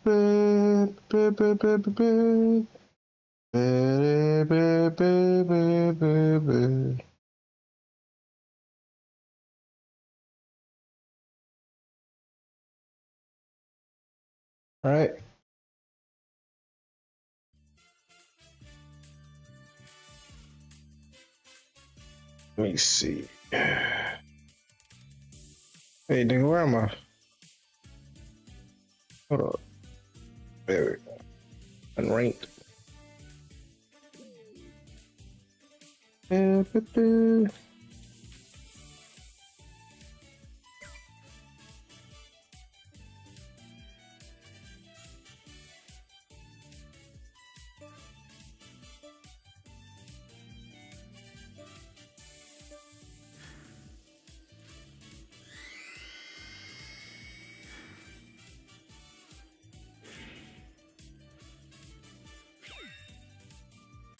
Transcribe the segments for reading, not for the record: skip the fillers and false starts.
Right. Let me see. Hey, nigga, where am I? Hold up. There we go. Unranked.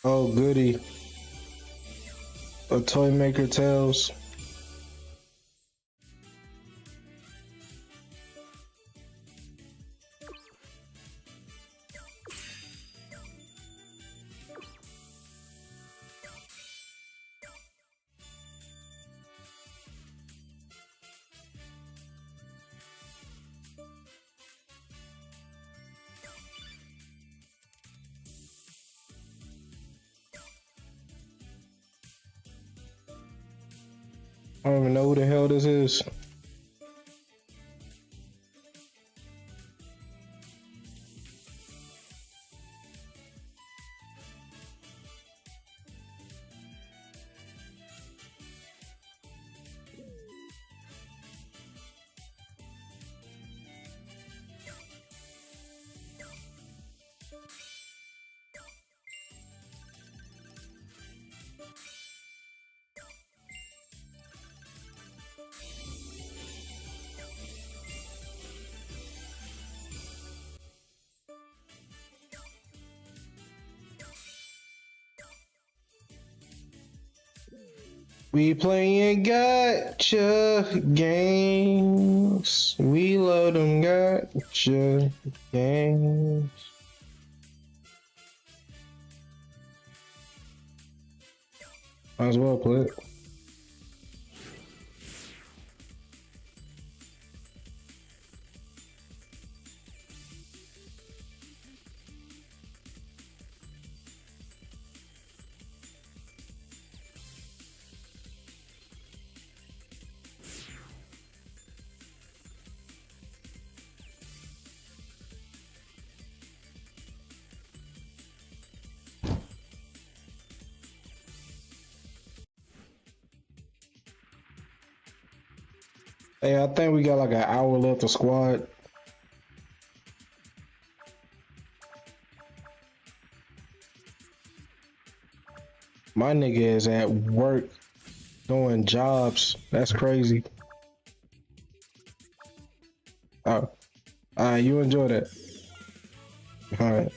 Oh, goody. A toy maker tells. I don't even know who the hell this is. We playing gotcha games. We love them gotcha games. Might as well play it. Hey, I think we got like an hour left of squad. My nigga is at work doing jobs. That's crazy. Oh, you enjoy that. All right.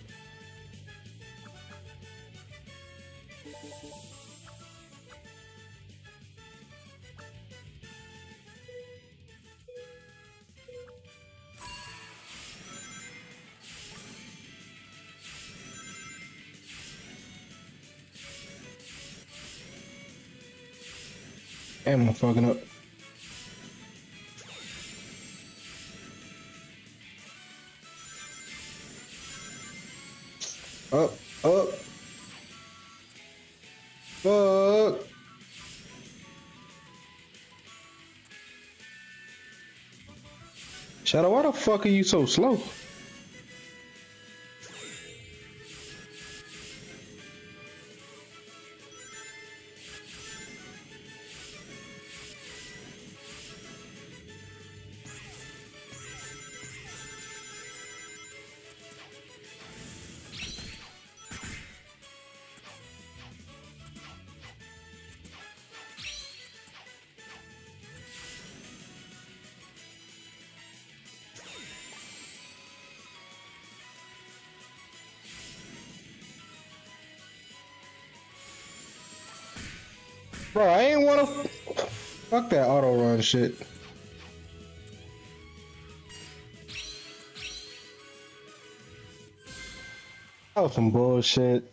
Damn, I'm fucking up. Up, up. Fuck. Shadow, why the fuck are you so slow? Bro, I ain't wanna fuck that auto run shit. That was some bullshit.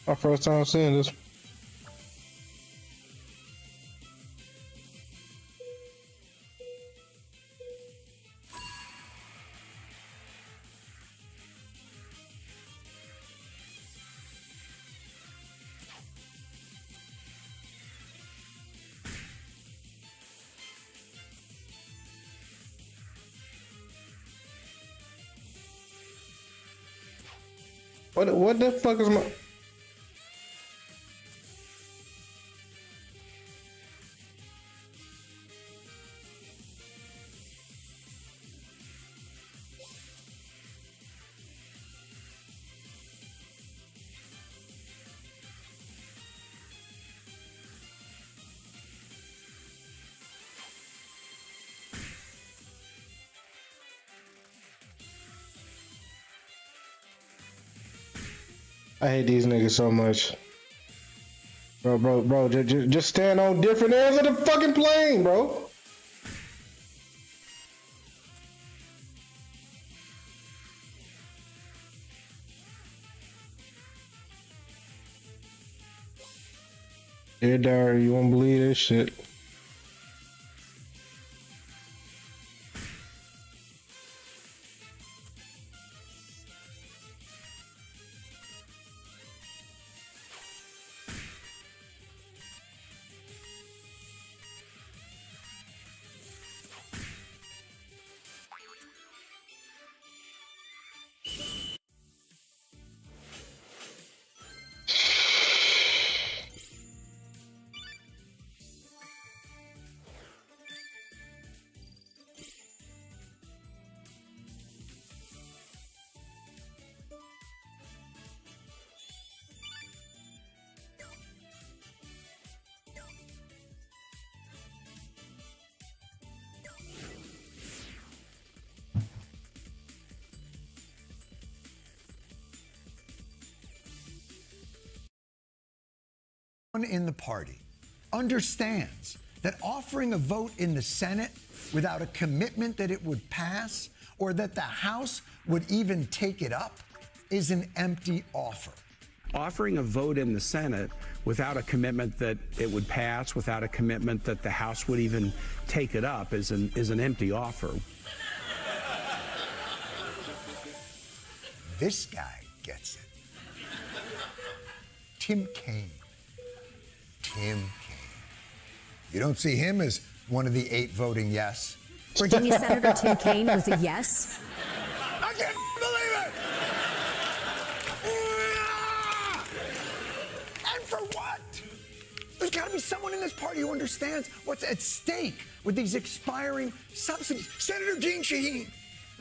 My first time seeing this. What the fuck is my... I hate these niggas so much. Bro, just stand on different ends of the fucking plane, bro. Dear diary, you won't believe this shit. In the party understands that offering a vote in the Senate without a commitment that it would pass or that the House would even take it up is an empty offer. Offering a vote in the Senate without a commitment that it would pass, without a commitment that the House would even take it up is an empty offer. This guy gets it. Tim Kaine. Tim Kaine. You don't see him as one of the 8 voting yes. Virginia Senator Tim Kaine was a yes. I can't believe it! And for what? There's got to be someone in this party who understands what's at stake with these expiring subsidies. Senator Jeanne Shaheen.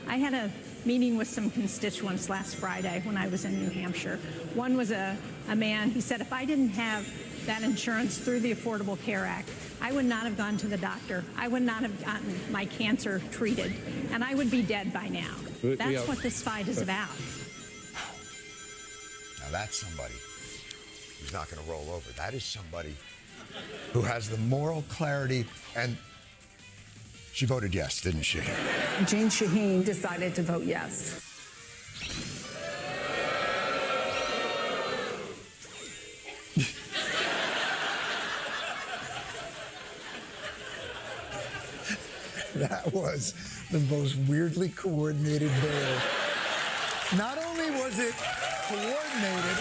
I had a meeting with some constituents last Friday when I was in New Hampshire. One was a man, he said, if I didn't have that insurance through the Affordable Care Act, I would not have gone to the doctor. I would not have gotten my cancer treated, and I would be dead by now. That's what this fight is about. Now that's somebody who's not going to roll over. That is somebody who has the moral clarity, and she voted yes, didn't she? Jeanne Shaheen decided to vote yes. That was the most weirdly coordinated bear. Not only was it coordinated,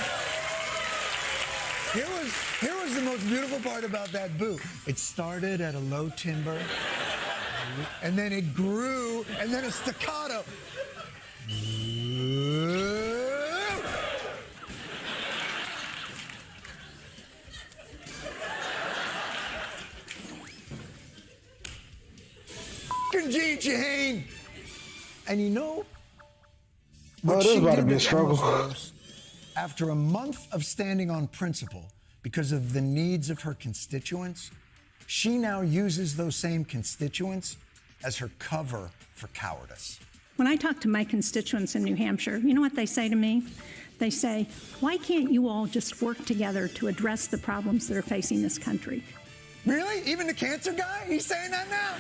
here was the most beautiful part about that boot. It started at a low timber, and then it grew, and then a staccato. Gene Shaheen. And you know what this is she about to did be a that struggle. almost was, after a month of standing on principle because of the needs of her constituents, she now uses those same constituents as her cover for cowardice. When I talk to my constituents in New Hampshire, you know what they say to me? They say, why can't you all just work together to address the problems that are facing this country? Really? Even the cancer guy? He's saying that now?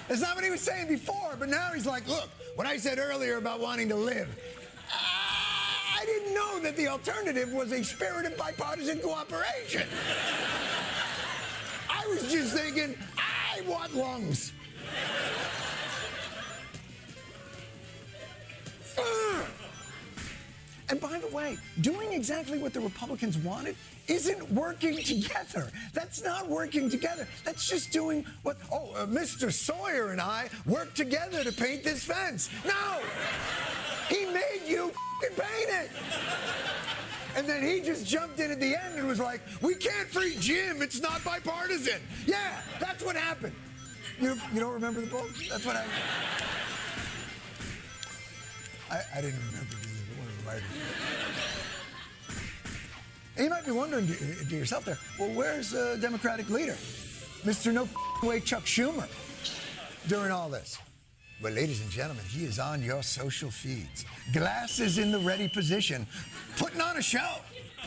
That's not what he was saying before, but now he's like, look, what I said earlier about wanting to live, I didn't know that the alternative was a spirit of bipartisan cooperation. I was just thinking, I want lungs. And by the way, doing exactly what the Republicans wanted isn't working together. That's not working together. That's just doing what, Mr. Sawyer and I worked together to paint this fence. No! He made you paint it! And then he just jumped in at the end and was like, we can't free Jim, it's not bipartisan. Yeah, that's what happened. You don't remember the book? That's what happened. I didn't remember either. One of the writers. And you might be wondering to yourself there, well, where's the Democratic leader? Mr. No way Chuck Schumer during all this. Well, ladies and gentlemen, he is on your social feeds. Glasses in the ready position, putting on a show.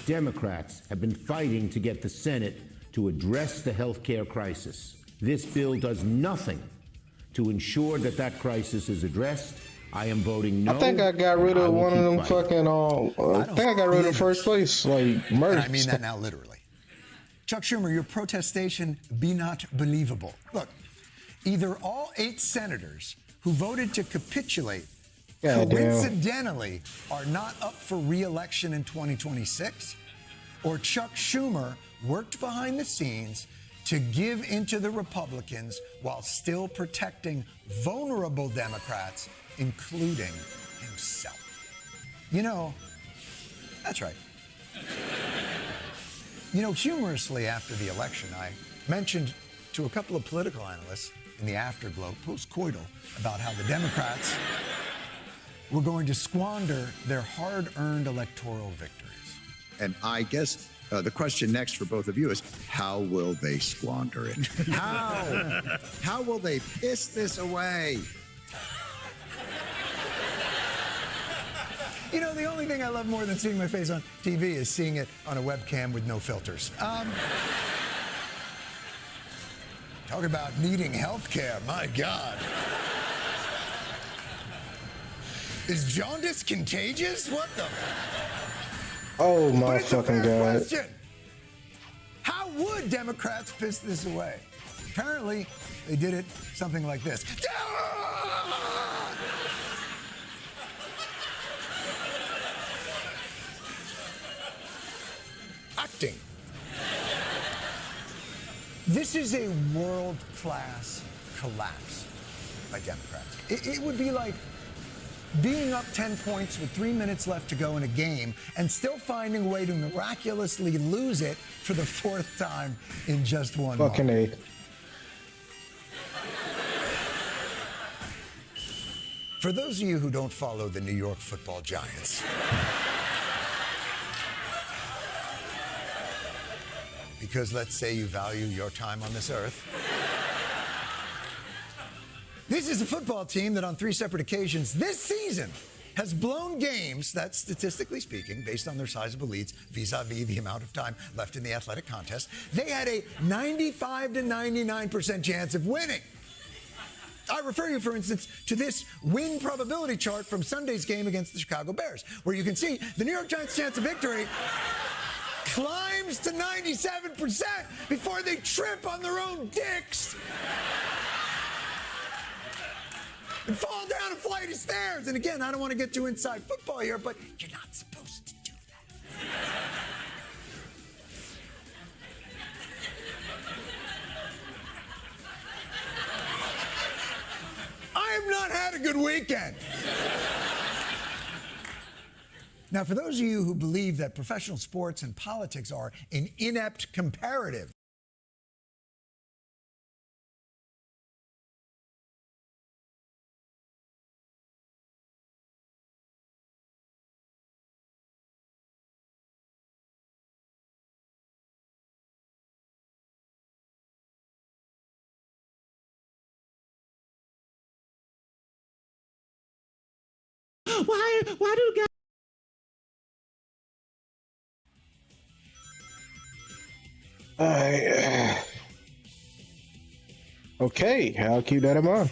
Democrats have been fighting to get the Senate to address the health care crisis. This bill does nothing to ensure that that crisis is addressed. I am voting no. I think I got rid of one of them fucking. I think I got rid of first place, like merch. I mean that now literally. Chuck Schumer, your protestation be not believable. Look, either all 8 senators who voted to capitulate coincidentally are not up for re-election in 2026, or Chuck Schumer worked behind the scenes to give into the Republicans while still protecting vulnerable Democrats, including himself. You know, that's right. You know, humorously after the election, I mentioned to a couple of political analysts in the afterglow, post-coital, about how the Democrats were going to squander their hard-earned electoral victories. And I guess the question next for both of you is, how will they squander it? How? How will they piss this away? You know, the only thing I love more than seeing my face on TV is seeing it on a webcam with no filters. Talk about needing health care, my God. Is jaundice contagious? What the? Oh my But it's a fucking fair God. question. How would Democrats piss this away? Apparently, they did it something like this. Acting. This is a world-class collapse by Democrats. It would be like being up 10 points with 3 minutes left to go in a game and still finding a way to miraculously lose it for the 4th time in just one month. Fucking A. For those of you who don't follow the New York Football Giants, because let's say you value your time on this earth, this is a football team that on 3 separate occasions this season has blown games that, statistically speaking, based on their sizable leads vis-a-vis the amount of time left in the athletic contest, they had a 95 to 99% chance of winning. I refer you, for instance, to this win probability chart from Sunday's game against the Chicago Bears, where you can see the New York Giants' chance of victory climbs to 97% before they trip on their own dicks and fall down a flight of stairs. And again, I don't want to get too inside football here, but you're not supposed to do that. I have not had a good weekend. Now, for those of you who believe that professional sports and politics are an inept comparative, Why do guys... Okay, I'll keep that in mind.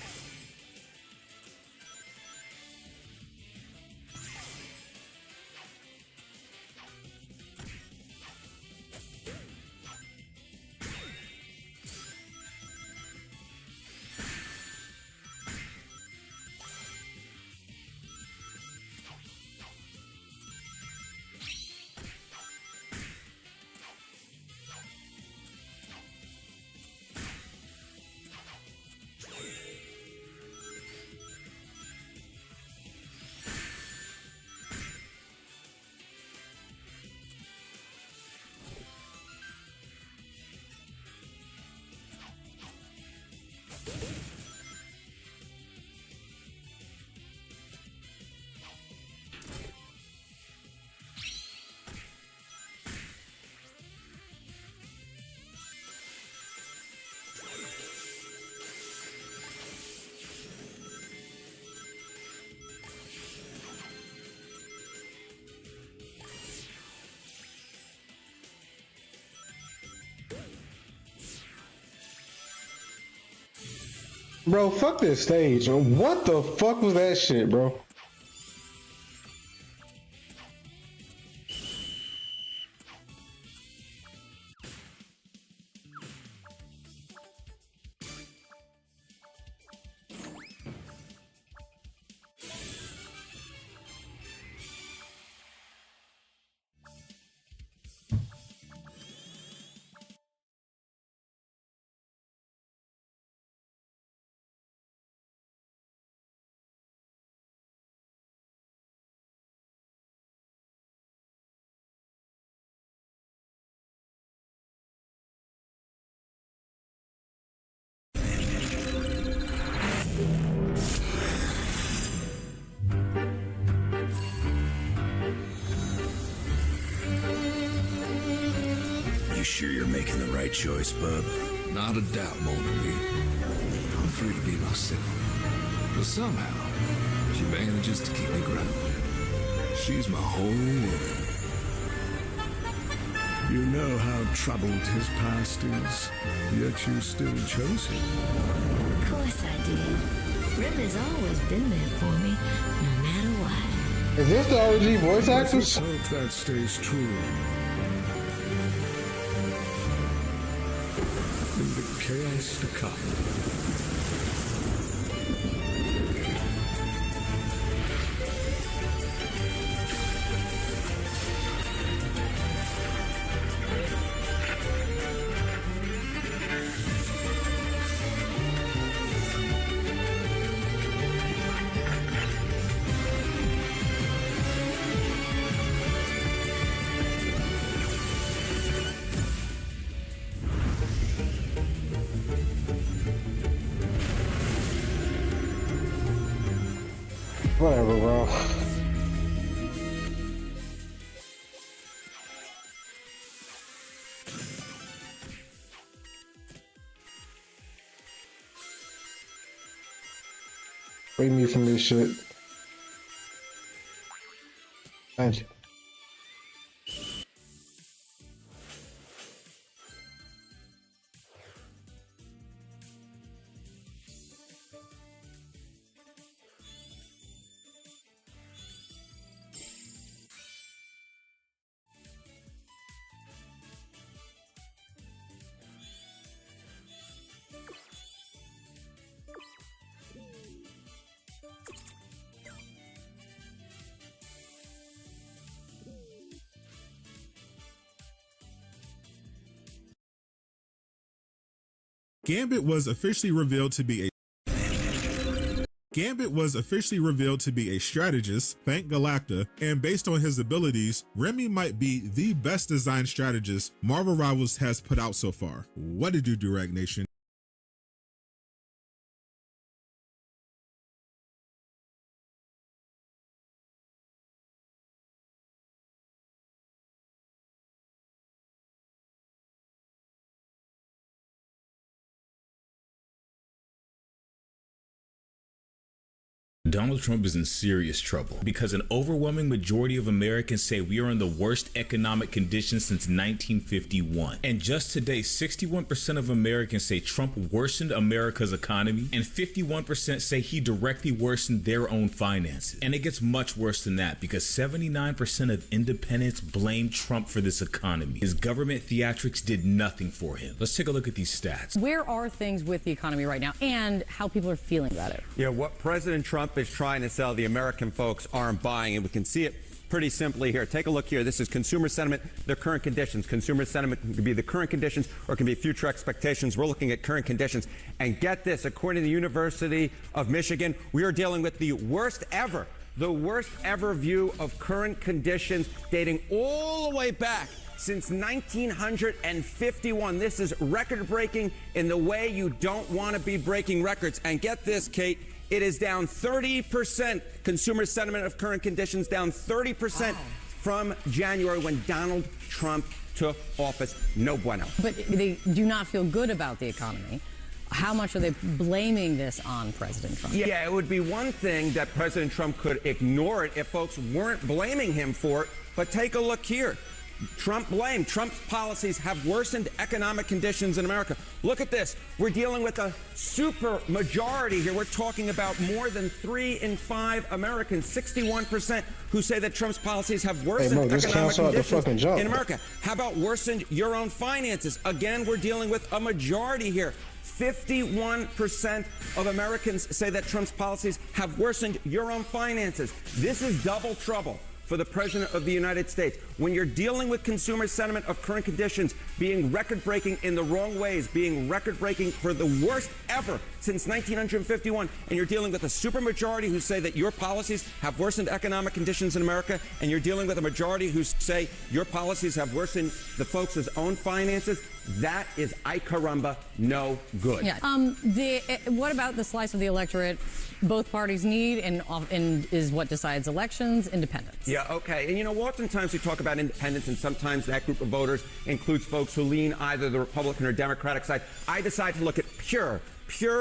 Bro, fuck this stage. What the fuck was that shit, bro? You sure you're making the right choice, bub? Not a doubt, Mon ami. I'm free to be myself. But somehow, she manages to keep me grounded. She's my whole world. You know how troubled his past is, yet you still chose him. Of course I did. River's always been there for me, no matter what. Is this the OG voice actors? Let's hope that stays true. In the chaos to come. Whatever, bro. Free me from this shit. Thank you. Gambit was officially revealed to be a strategist, thank Galacta, and based on his abilities, Remy might be the best designed strategist Marvel Rivals has put out so far. What did you do, Rag Nation? Donald Trump is in serious trouble because an overwhelming majority of Americans say we are in the worst economic conditions since 1951. And just today, 61% of Americans say Trump worsened America's economy, and 51% say he directly worsened their own finances. And it gets much worse than that because 79% of independents blame Trump for this economy. His government theatrics did nothing for him. Let's take a look at these stats. Where are things with the economy right now and how people are feeling about it? Yeah, what President Trump is trying to sell, the American folks aren't buying, and we can see it pretty simply here. Take a look here. This is consumer sentiment, their current conditions. Consumer sentiment can be the current conditions or it can be future expectations. We're looking at current conditions. And get this, according to the University of Michigan, we are dealing with the worst ever view of current conditions dating all the way back since 1951. This is record-breaking in the way you don't want to be breaking records. And get this, Kate, it is down 30%. Consumer sentiment of current conditions down 30% from January when Donald Trump took office. No bueno. But they do not feel good about the economy. How much are they blaming this on President Trump? Yeah, it would be one thing that President Trump could ignore it if folks weren't blaming him for it. But take a look here. Trump's policies have worsened economic conditions in America. Look at this. We're dealing with a super majority here. We're talking about more than 3 in 5 Americans, 61%, who say that Trump's policies have worsened economic conditions in America. How about worsened your own finances? Again, we're dealing with a majority here. 51% of Americans say that Trump's policies have worsened your own finances. This is double trouble for the President of the United States. When you're dealing with consumer sentiment of current conditions being record-breaking in the wrong ways, being record-breaking for the worst ever since 1951, and you're dealing with a supermajority who say that your policies have worsened economic conditions in America, and you're dealing with a majority who say your policies have worsened the folks' own finances, that is, ay caramba, no good. Yeah. What about the slice of the electorate both parties need and is what decides elections? Independence. Yeah, okay. And you know, oftentimes we talk about independence, and sometimes that group of voters includes folks who lean either the Republican or Democratic side. I decide to look at pure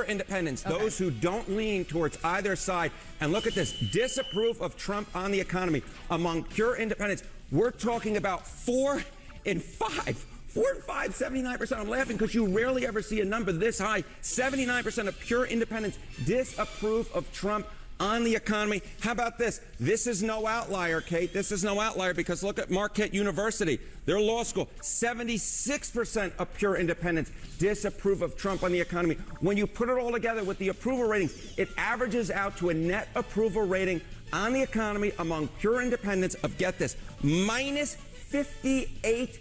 independents, those who don't lean towards either side. And look at this, disapprove of Trump on the economy among pure independents. We're talking about 4 in 5. 4 in 5, 79%. I'm laughing because you rarely ever see a number this high. 79% of pure independents disapprove of Trump on the economy. How about this? This is no outlier, Kate. This is no outlier because look at Marquette University, their law school. 76% of pure independents disapprove of Trump on the economy. When you put it all together with the approval ratings, it averages out to a net approval rating on the economy among pure independents of, get this, minus 58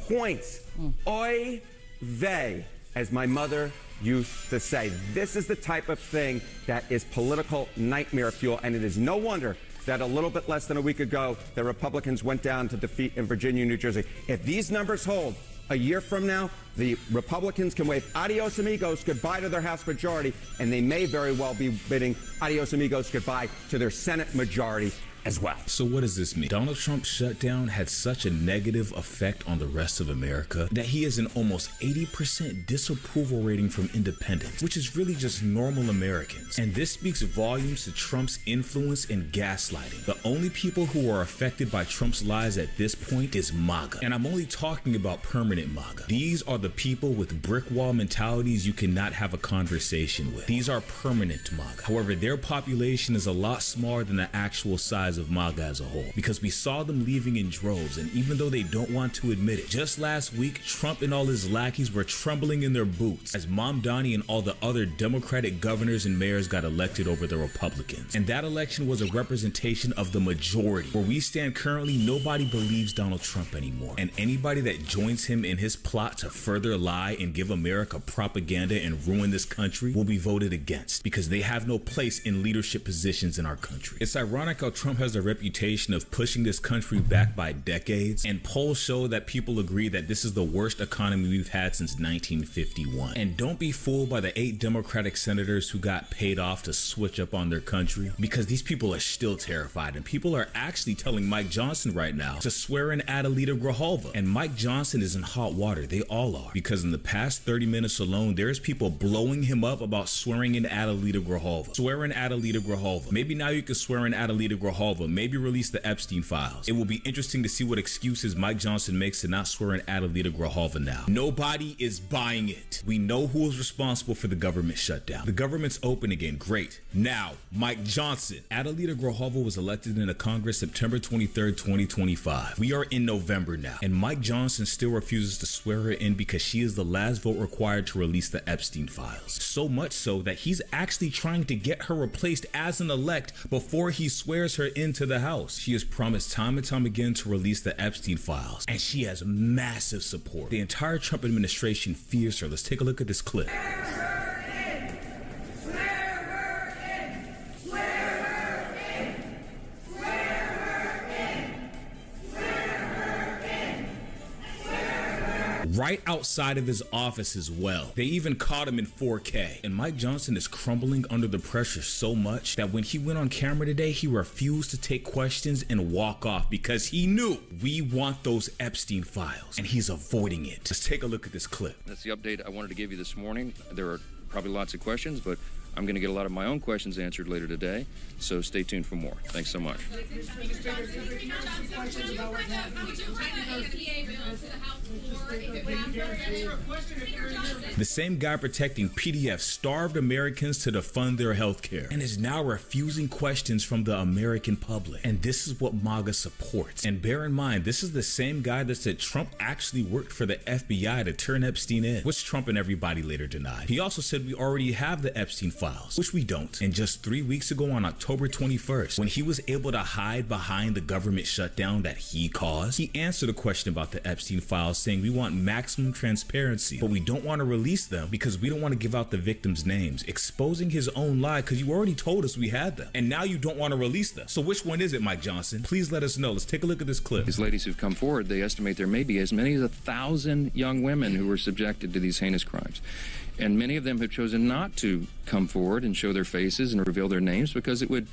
points. Oy vey, as my mother used to say. This is the type of thing that is political nightmare fuel, and it is no wonder that a little bit less than a week ago, the Republicans went down to defeat in Virginia and New Jersey. If these numbers hold, a year from now, the Republicans can wave adios amigos goodbye to their House majority, and they may very well be bidding adios amigos goodbye to their Senate majority as well. So what does this mean? Donald Trump's shutdown had such a negative effect on the rest of America that he has an almost 80% disapproval rating from independents, which is really just normal Americans. And this speaks volumes to Trump's influence and gaslighting. The only people who are affected by Trump's lies at this point is MAGA. And I'm only talking about permanent MAGA. These are the people with brick wall mentalities you cannot have a conversation with. These are permanent MAGA. However, their population is a lot smaller than the actual size rise of MAGA as a whole, because we saw them leaving in droves, and even though they don't want to admit it, just last week, Trump and all his lackeys were trembling in their boots as Mamdani and all the other Democratic governors and mayors got elected over the Republicans. And that election was a representation of the majority. Where we stand currently, nobody believes Donald Trump anymore. And anybody that joins him in his plot to further lie and give America propaganda and ruin this country will be voted against, because they have no place in leadership positions in our country. It's ironic how Trump has a reputation of pushing this country back by decades, and polls show that people agree that this is the worst economy we've had since 1951. And don't be fooled by the 8 Democratic senators who got paid off to switch up on their country, because these people are still terrified, and people are actually telling Mike Johnson right now to swear in Adelita Grijalva. And Mike Johnson is in hot water. They all are, because in the past 30 minutes alone, there's people blowing him up about swearing in Adelita Grijalva. Swear in Adelita Grijalva. Maybe now you can swear in Adelita Grijalva. Maybe release the Epstein files. It will be interesting to see what excuses Mike Johnson makes to not swear in Adelita Grijalva now. Nobody is buying it. We know who is responsible for the government shutdown. The government's open again. Great. Now, Mike Johnson. Adelita Grijalva was elected into Congress September 23rd, 2025. We are in November now, and Mike Johnson still refuses to swear her in because she is the last vote required to release the Epstein files. So much so that he's actually trying to get her replaced as an elect before he swears her into the House. She has promised time and time again to release the Epstein files, and she has massive support. The entire Trump administration fears her. Let's take a look at this clip. Right outside of his office as well. They even caught him in 4K. And Mike Johnson is crumbling under the pressure so much that when he went on camera today, he refused to take questions and walk off because he knew we want those Epstein files, and he's avoiding it. Let's take a look at this clip. That's the update I wanted to give you this morning. There are probably lots of questions, but I'm going to get a lot of my own questions answered later today, so stay tuned for more. Thanks so much. The same guy protecting PDF starved Americans to defund their health care and is now refusing questions from the American public. And this is what MAGA supports. And bear in mind, this is the same guy that said Trump actually worked for the FBI to turn Epstein in, which Trump and everybody later denied. He also said we already have the Epstein files, which we don't. And just 3 weeks ago on October 21st, when he was able to hide behind the government shutdown that he caused, he answered a question about the Epstein files saying we want maximum transparency, but we don't want to release them because we don't want to give out the victims' names, exposing his own lie because you already told us we had them, and now you don't want to release them. So which one is it, Mike Johnson? Please let us know. Let's take a look at this clip. These ladies who've come forward, they estimate there may be as many as 1,000 young women who were subjected to these heinous crimes. And many of them have chosen not to come forward and show their faces and reveal their names because it would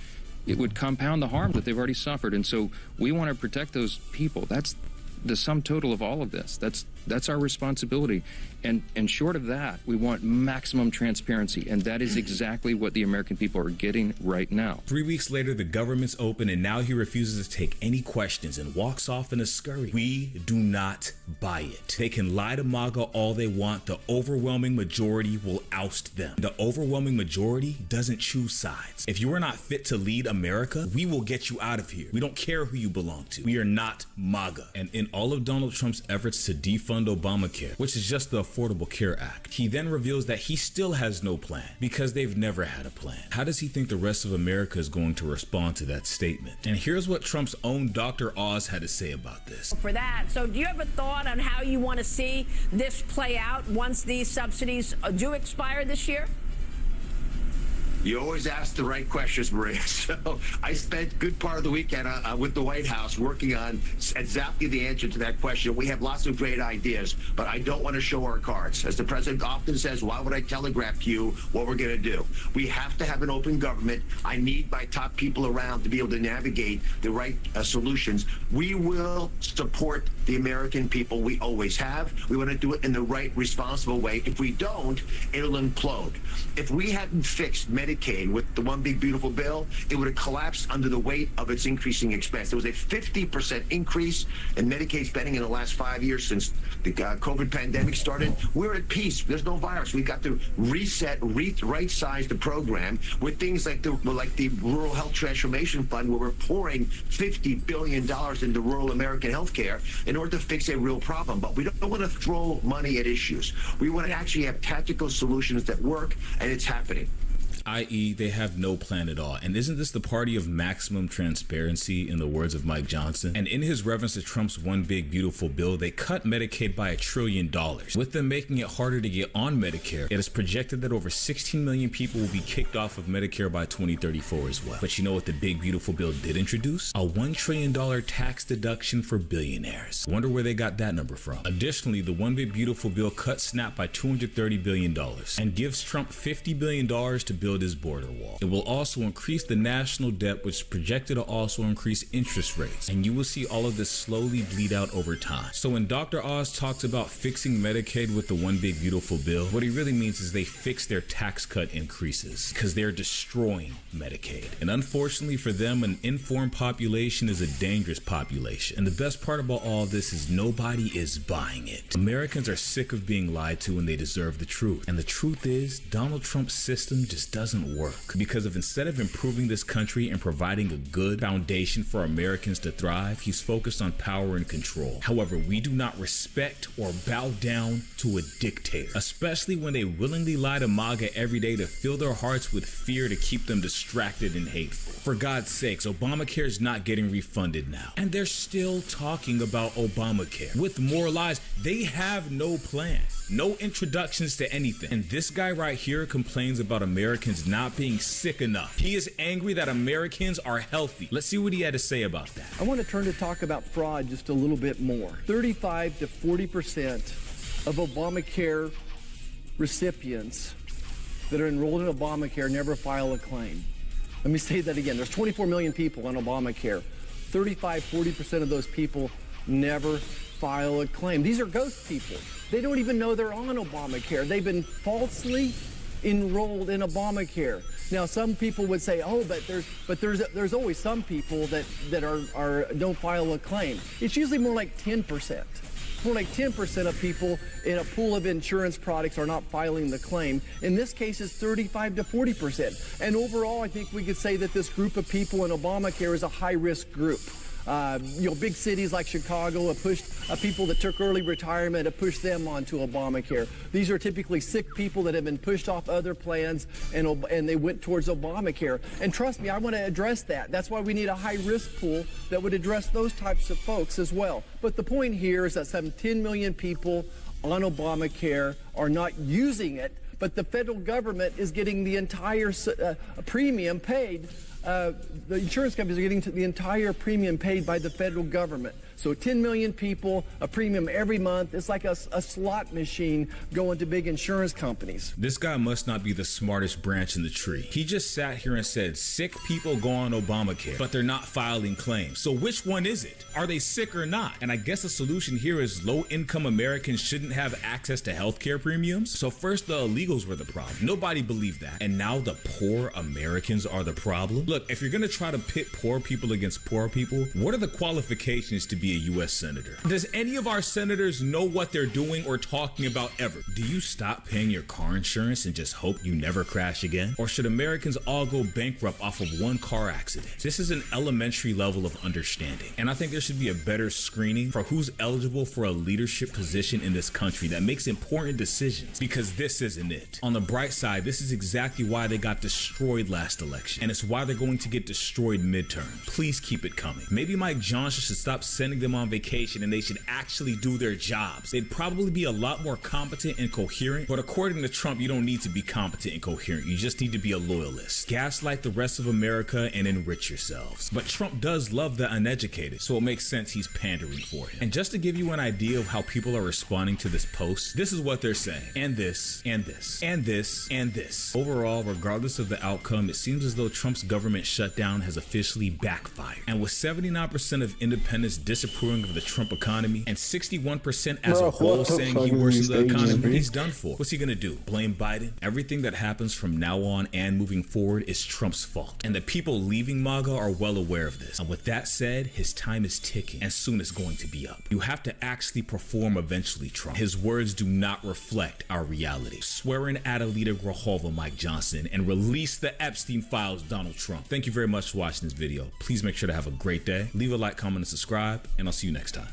compound the harm that they've already suffered. And so we want to protect those people. That's the sum total of all of this. That's our responsibility. And short of that, we want maximum transparency. And that is exactly what the American people are getting right now. 3 weeks later, the government's open, and now he refuses to take any questions and walks off in a scurry. We do not buy it. They can lie to MAGA all they want. The overwhelming majority will oust them. The overwhelming majority doesn't choose sides. If you are not fit to lead America, we will get you out of here. We don't care who you belong to. We are not MAGA. And in all of Donald Trump's efforts to defund Obamacare, which is just the Affordable Care Act, he then reveals that he still has no plan because they've never had a plan. How does he think the rest of America is going to respond to that statement? And here's what Trump's own Dr. Oz had to say about this. For that, so do you have a thought on how you want to see this play out once these subsidies do expire this year? You always ask the right questions, Maria. So I spent a good part of the weekend with the White House working on exactly the answer to that question. We have lots of great ideas, but I don't want to show our cards. As the president often says, why would I telegraph to you what we're going to do? We have to have an open government. I need my top people around to be able to navigate the right solutions. We will support the American people. We always have. We want to do it in the right, responsible way. If we don't, it'll implode. If we hadn't fixed Medicare Medicaid with the one big beautiful bill, it would have collapsed under the weight of its increasing expense. There was a 50% increase in Medicaid spending in the last 5 years since the COVID pandemic started. We're at peace. There's no virus. We've got to reset, right-size the program with things like the Rural Health Transformation Fund, where we're pouring $50 billion into rural American healthcare in order to fix a real problem. But we don't want to throw money at issues. We want to actually have tactical solutions that work, and it's happening. i.e. they have no plan at all. And isn't this the party of maximum transparency, in the words of Mike Johnson? And in his reference to Trump's one big beautiful bill, they cut Medicaid by $1 trillion. With them making it harder to get on Medicare, it is projected that over 16 million people will be kicked off of Medicare by 2034 as well. But you know what the big beautiful bill did introduce? A $1 trillion tax deduction for billionaires. Wonder where they got that number from. Additionally, the one big beautiful bill cut SNAP by $230 billion and gives Trump $50 billion to build his border wall. It will also increase the national debt, which is projected to also increase interest rates. And you will see all of this slowly bleed out over time. So when Dr. Oz talks about fixing Medicaid with the one big beautiful bill, what he really means is they fix their tax cut increases, because they're destroying Medicaid. And unfortunately for them, an informed population is a dangerous population. And the best part about all this is nobody is buying it. Americans are sick of being lied to, and they deserve the truth. And the truth is, Donald Trump's system just doesn't work, because instead of improving this country and providing a good foundation for Americans to thrive, he's focused on power and control. However, we do not respect or bow down to a dictator, especially when they willingly lie to MAGA every day to fill their hearts with fear to keep them distracted and hateful. For God's sakes, Obamacare is not getting refunded now, and they're still talking about Obamacare with more lies. They have no plan, no introductions to anything. And this guy right here complains about Americans not being sick enough. He is angry that Americans are healthy. Let's see what he had to say about that. I want to turn to talk about fraud just a little bit more. 35 to 40% of Obamacare recipients that are enrolled in Obamacare never file a claim. Let me say that again. There's 24 million people on Obamacare. 35-40% of those people never file a claim. These are ghost people. They don't even know they're on Obamacare. They've been falsely enrolled in Obamacare. Now, some people would say, "Oh, but there's always some people that don't file a claim." It's usually more like 10%. More like 10% of people in a pool of insurance products are not filing the claim. In this case, it's 35 to 40%. And overall, I think we could say that this group of people in Obamacare is a high-risk group. Big cities like Chicago have pushed people that took early retirement, have pushed them onto Obamacare. These are typically sick people that have been pushed off other plans, and they went towards Obamacare. And trust me, I want to address that. That's why we need a high-risk pool that would address those types of folks as well. But the point here is that some 10 million people on Obamacare are not using it, but the federal government is getting the entire premium paid. The insurance companies are getting the entire premium paid by the federal government. So 10 million people, a premium every month. It's like a slot machine going to big insurance companies. This guy must not be the smartest branch in the tree. He just sat here and said sick people go on Obamacare, but they're not filing claims. So which one is it? Are they sick or not? And I guess the solution here is low-income Americans shouldn't have access to healthcare premiums. So first the illegals were the problem. Nobody believed that. And now the poor Americans are the problem? Look, if you're going to try to pit poor people against poor people, what are the qualifications to be a U.S. senator? Does any of our senators know what they're doing or talking about ever? Do you stop paying your car insurance and just hope you never crash again? Or should Americans all go bankrupt off of one car accident? This is an elementary level of understanding. And I think there should be a better screening for who's eligible for a leadership position in this country that makes important decisions, because this isn't it. On the bright side, this is exactly why they got destroyed last election. And it's why they're going to get destroyed midterm. Please keep it coming. Maybe Mike Johnson should stop sending them on vacation and they should actually do their jobs. They'd probably be a lot more competent and coherent, but according to Trump, you don't need to be competent and coherent. You just need to be a loyalist. Gaslight the rest of America and enrich yourselves. But Trump does love the uneducated, so it makes sense he's pandering for him. And just to give you an idea of how people are responding to this post, this is what they're saying. And this, and this, and this, and this. Overall, regardless of the outcome, it seems as though Trump's government shutdown has officially backfired. And with 79% of independents disagreeing disapproving of the Trump economy, and 61% as Bro, a whole what the saying fuck he is worsens these the stages, economy. B? He's done for. What's he gonna do? Blame Biden? Everything that happens from now on and moving forward is Trump's fault. And the people leaving MAGA are well aware of this. And with that said, his time is ticking, and soon it's going to be up. You have to actually perform eventually, Trump. His words do not reflect our reality. Swear in Adelita Grajova, Mike Johnson, and release the Epstein files, Donald Trump. Thank you very much for watching this video. Please make sure to have a great day. Leave a like, comment, and subscribe, and I'll see you next time.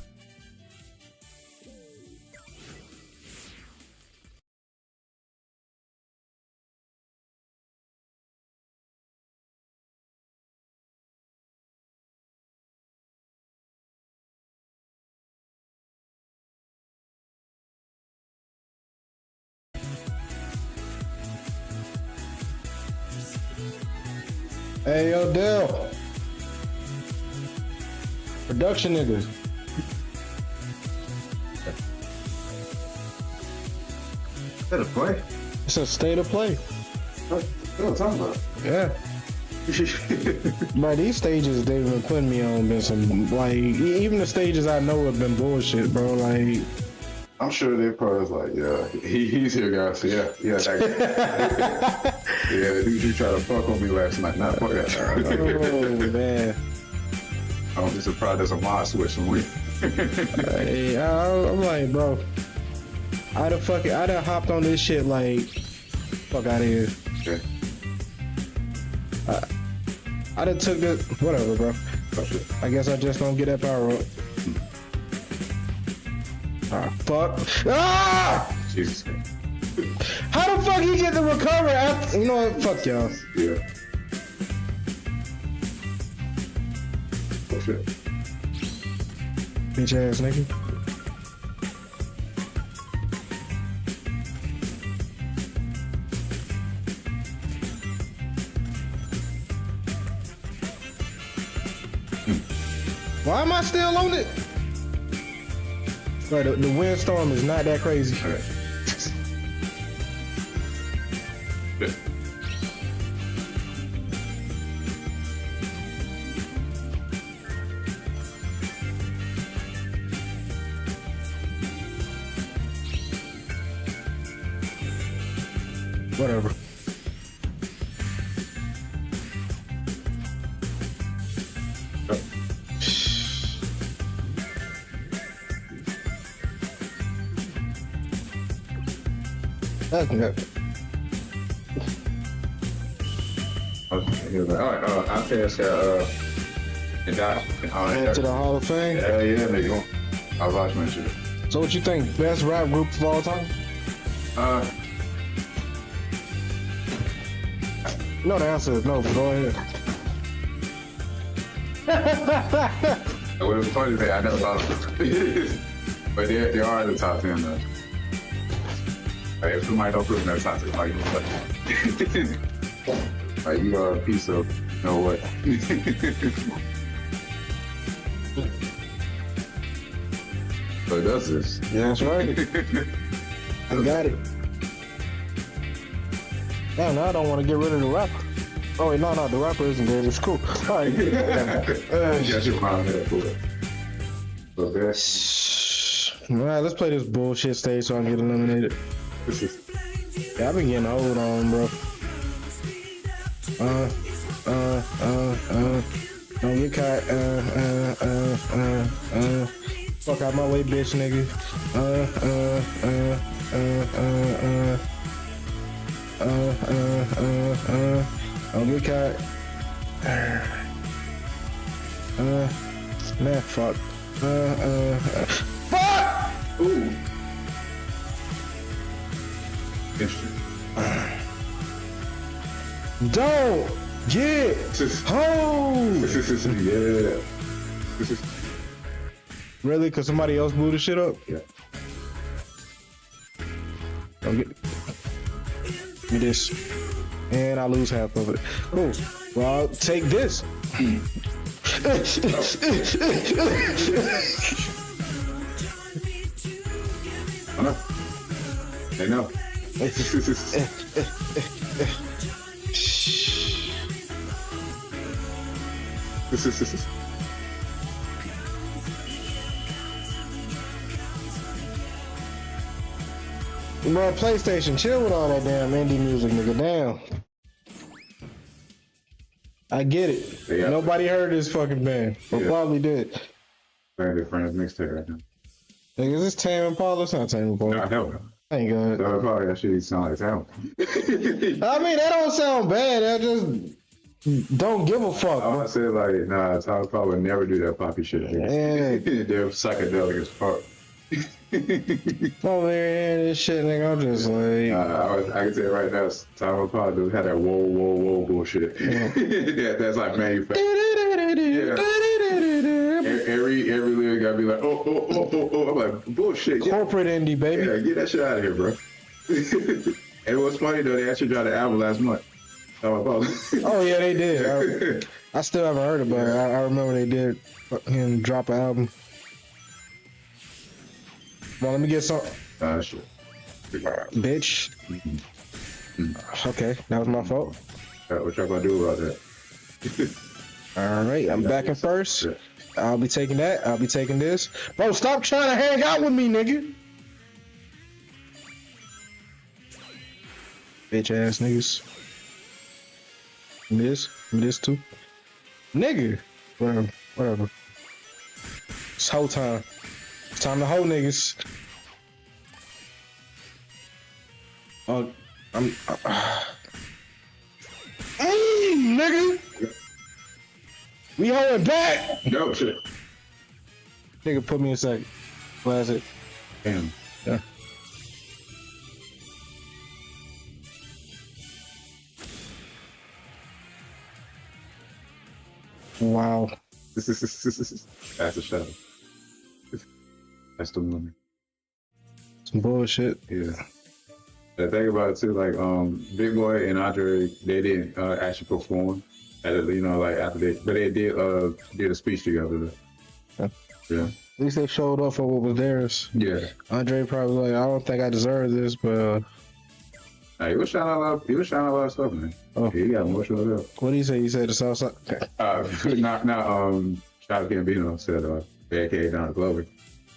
Hey, yo, Dell. Production niggas. State of play? It's a state of play. What are you talking about? Yeah. Bro, these stages they've been putting me on been some, like, even the stages I know have been bullshit, bro. Like, I'm sure they probably was like, yeah, he's here, guys. Yeah, that guy. Yeah, the dude you tried to fuck on me last night. Not fuck that. oh, man. I'm just surprised there's a mod switch somewhere. Hey, I'm like, bro, I done hopped on this shit like, fuck out of here. Okay. I done took this, whatever, bro. I guess I just don't get that power up. Ah, fuck. Ah! Jesus. How the fuck he get the recovery after? You know what? Fuck y'all. Yeah. Oh shit. Bitch ass nigga. Why am I still on it? Right, the windstorm is not that crazy. Okay. Whatever. That's good. All right, I'll pass and Gato. Into the Hall of Fame? Yeah, nigga. I was watching that shit. So what you think? Best rap group of all time? No, the answer is no, but go ahead. What was funny is I never thought of it. But they are in the top 10 though. Like, if somebody don't put in that top 10, like, like you are a piece of, you know what? So that's this. Yeah, that's right. I got it. Damn, now I don't want to get rid of the rapper. Oh wait, no, the rapper isn't dead. It's cool. All right. Yeah, your mind there, cool. All right, let's play this bullshit stage so I can get eliminated. Yeah, I've been getting old on, bro. Don't get caught. Fuck out my way, bitch, nigga. Don't get caught. Man, fuck. Fuck! Ooh. Interesting. Don't get home. Yeah. Really? Cause somebody else blew the shit up? Yeah. Don't get me this. And I lose half of it. Cool. Well, I'll take this. I know. They know. Bro, PlayStation, chill with all that damn indie music, nigga. Damn. I get it. Yeah. Nobody heard this fucking band, but probably did. Very friends mixtape right now. Nigga, is this Tame Impala? It's not Tame Impala. No, hell no. Thank God. Probably that shit sound like Tame. I mean, that don't sound bad. That just don't give a fuck. I said like, nah, Tame Impala would never do that poppy shit. Yeah. They're psychedelic as fuck. Oh man, this shit, nigga. I'm just like, I can tell you right now, Tame Impala had that whoa bullshit. That's like manufactured. Every lyric gotta be like, oh. I'm like, bullshit. Corporate indie, baby. Yeah, get that shit out of here, bro. And it was funny though, they actually dropped an album last month. Oh yeah, they did. I still haven't heard it, but I remember they did fucking drop an album. Well, let me get some. Sure. Bitch. Okay, that was my fault. What y'all gonna do about that? All right, I'm back in first. I'll be taking that. I'll be taking this. Bro, stop trying to hang out with me, nigga. Bitch ass niggas. Give me this too. Nigga. Whatever. It's whole time. It's time to hoe niggas. Nigga. We holding back. No shit. Nigga, put me in second. Classic. Damn. Yeah. Wow. That's a shadow. That's the woman. Some bullshit. Yeah. The thing about it too, like Big Boy and Andre, they didn't actually perform at it, you know, like after but they did a speech together. Yeah. At least they showed up for what was theirs. Yeah. Andre probably like, I don't think I deserve this, but he was shining a lot of stuff, man. Oh, he got emotional up. What did he say? He said the Southside. Not Shout Gambino said aka Donald Glover.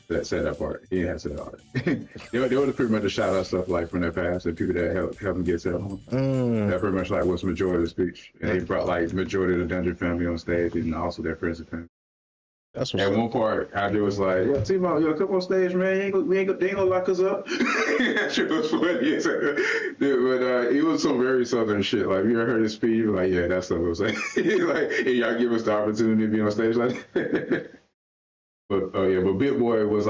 That said that part. He had said all that. they were pretty much a shout out stuff like from their past and people that helped him get set home. That pretty much like was the majority of the speech. And they brought like the majority of the Dungeon family on stage and also their friends and family. That's what's At up. one part, Andre was like, "Yo, Timo, you come on stage, man. They ain't gonna lock us up." That shit was funny. Dude, but it was some very southern shit. Like, you ever heard his speech? Like, yeah, that's what it was like. Like, hey, y'all give us the opportunity to be on stage like that. But Big Boy was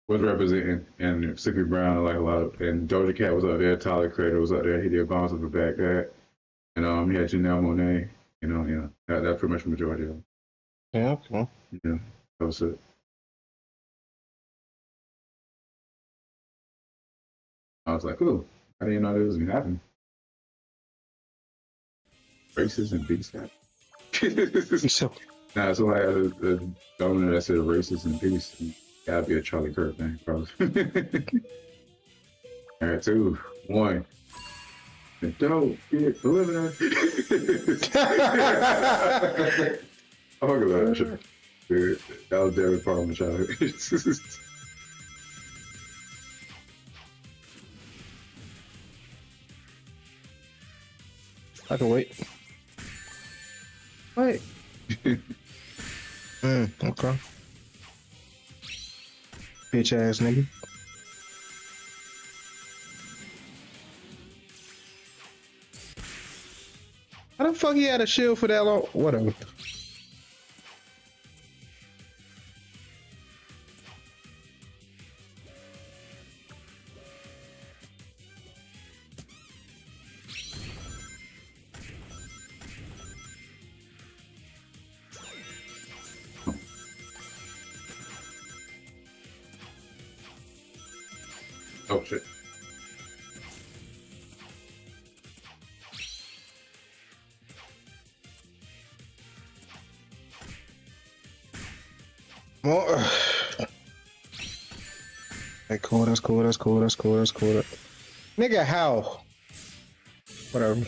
representing, and Sippy Brown, like a lot of, and Doja Cat was up there, Tyler Creator was up there, he did Bounce of the Back that, and he had Janelle Monáe, that's pretty much the majority of them. Yeah, okay. Yeah, that was it. I was like, ooh, I didn't know that was gonna happen. Races and beats that. Nah, so like the governor that said races and peace, gotta be a Charlie Kirk thing, probably. All right, 2, 1. Don't get eliminated. I fucking love that shit. Dude, that was definitely part of my childhood. I can wait. Wait. Okay. Bitch ass nigga. How the fuck he had a shield for that long? Whatever. Oh shit. Well, hey, cool. That's cool. Nigga, how? Whatever.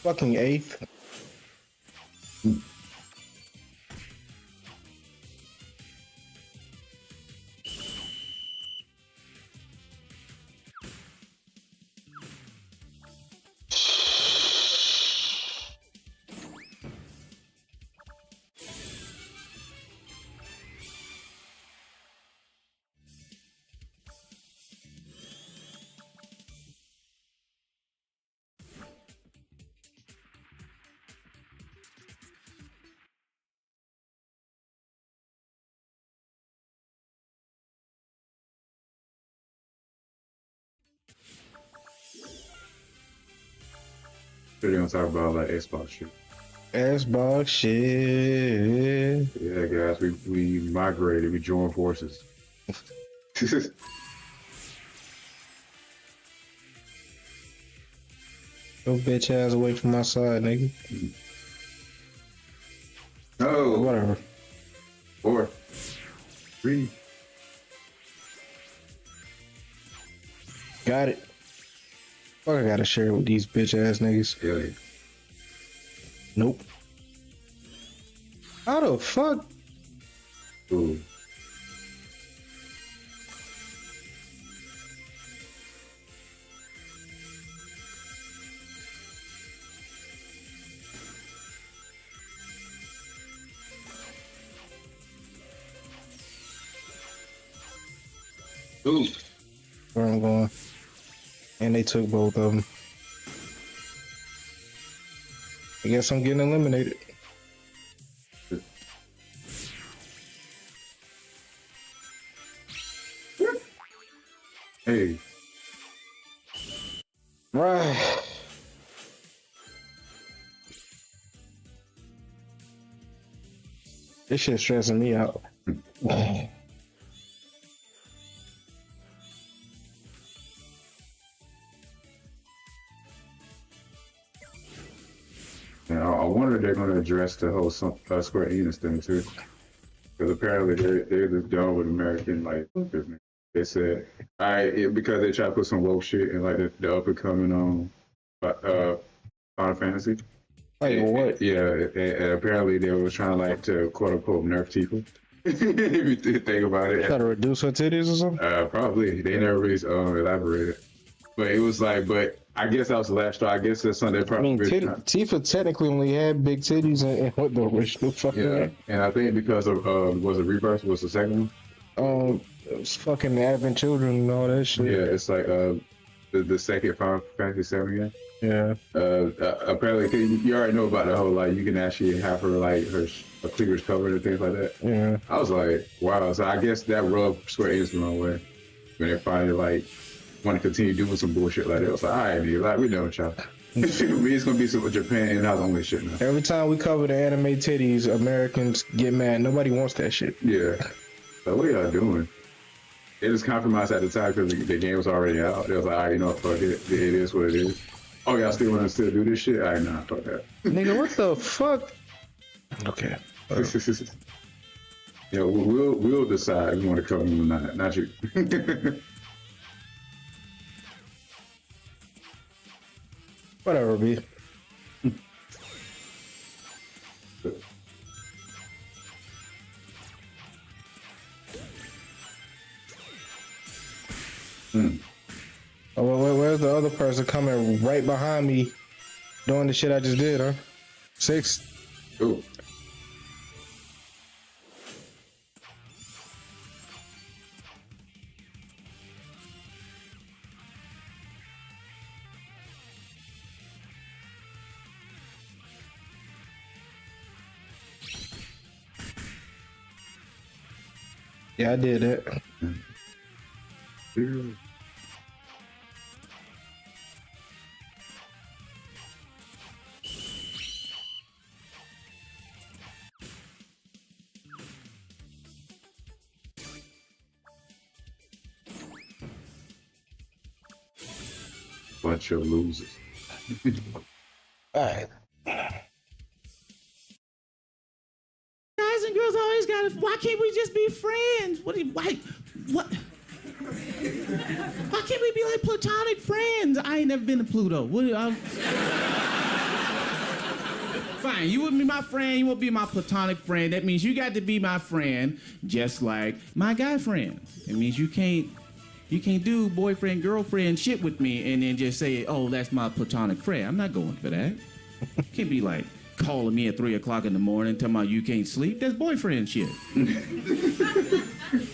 Fucking 8th. They're gonna talk about like Xbox shit. Xbox shit. Yeah, guys, we migrated. We joined forces. Your bitch ass away from my side, nigga. No. Whatever. 4, 3. Got it. Fuck, I gotta share it with these bitch ass niggas. Yeah. Nope. How the fuck? Ooh. Ooh. Where I'm going. And they took both of them. I guess I'm getting eliminated. Hey. Right. This shit's stressing me out. Now, I wonder if they're going to address the whole Square Enix thing too, because apparently they're just done with American like business. They said, because they try to put some woke shit in like the up and coming Final Fantasy. Like what? Yeah, and apparently they was trying like to quote unquote nerf Tifa. If you think about it, Try to reduce her titties or something. Probably they never really elaborated, but it was like, but I guess that was the last straw. I guess that's something they probably. I mean, Tifa technically only had big titties and what the original fucking. Yeah, and I think because of was it Rebirth was the second one. It was fucking Advent Children and all that shit. Yeah, it's like the second Final Fantasy 7 game. Yeah. Apparently, you already know about the whole like you can actually have her like her cleavage covered and things like that. Yeah. I was like, wow. So I guess that rubbed Square Enix the wrong way when they finally like want to continue doing some bullshit like that. I was like, all right, dude, like we know what y'all. It's gonna be some Japan and house only shit now. Every time we cover the anime titties, Americans get mad. Nobody wants that shit. Yeah. So what are y'all doing? They just compromised at the time because the game was already out. They was like, all right, you know what, fuck it. It is what it is. Oh, y'all still want to do this shit? All right, nah, fuck that. Nigga, what the fuck? Okay. Yeah, we'll decide if we want to cover them or not you. Whatever, B. Oh, where's the other person coming right behind me doing the shit I just did, huh? 6. Ooh. Yeah, I did that. Bunch of losers. All right. Guys and girls always gotta. Why can't we just be friends? What? Why can't we be like platonic friends? I ain't never been to Pluto. Fine, you wouldn't be my friend. You won't be my platonic friend. That means you got to be my friend, just like my guy friend. It means you can't do boyfriend girlfriend shit with me and then just say, oh, that's my platonic friend. I'm not going for that. Can't be like calling me at 3 o'clock in the morning telling me you can't sleep. That's boyfriend shit.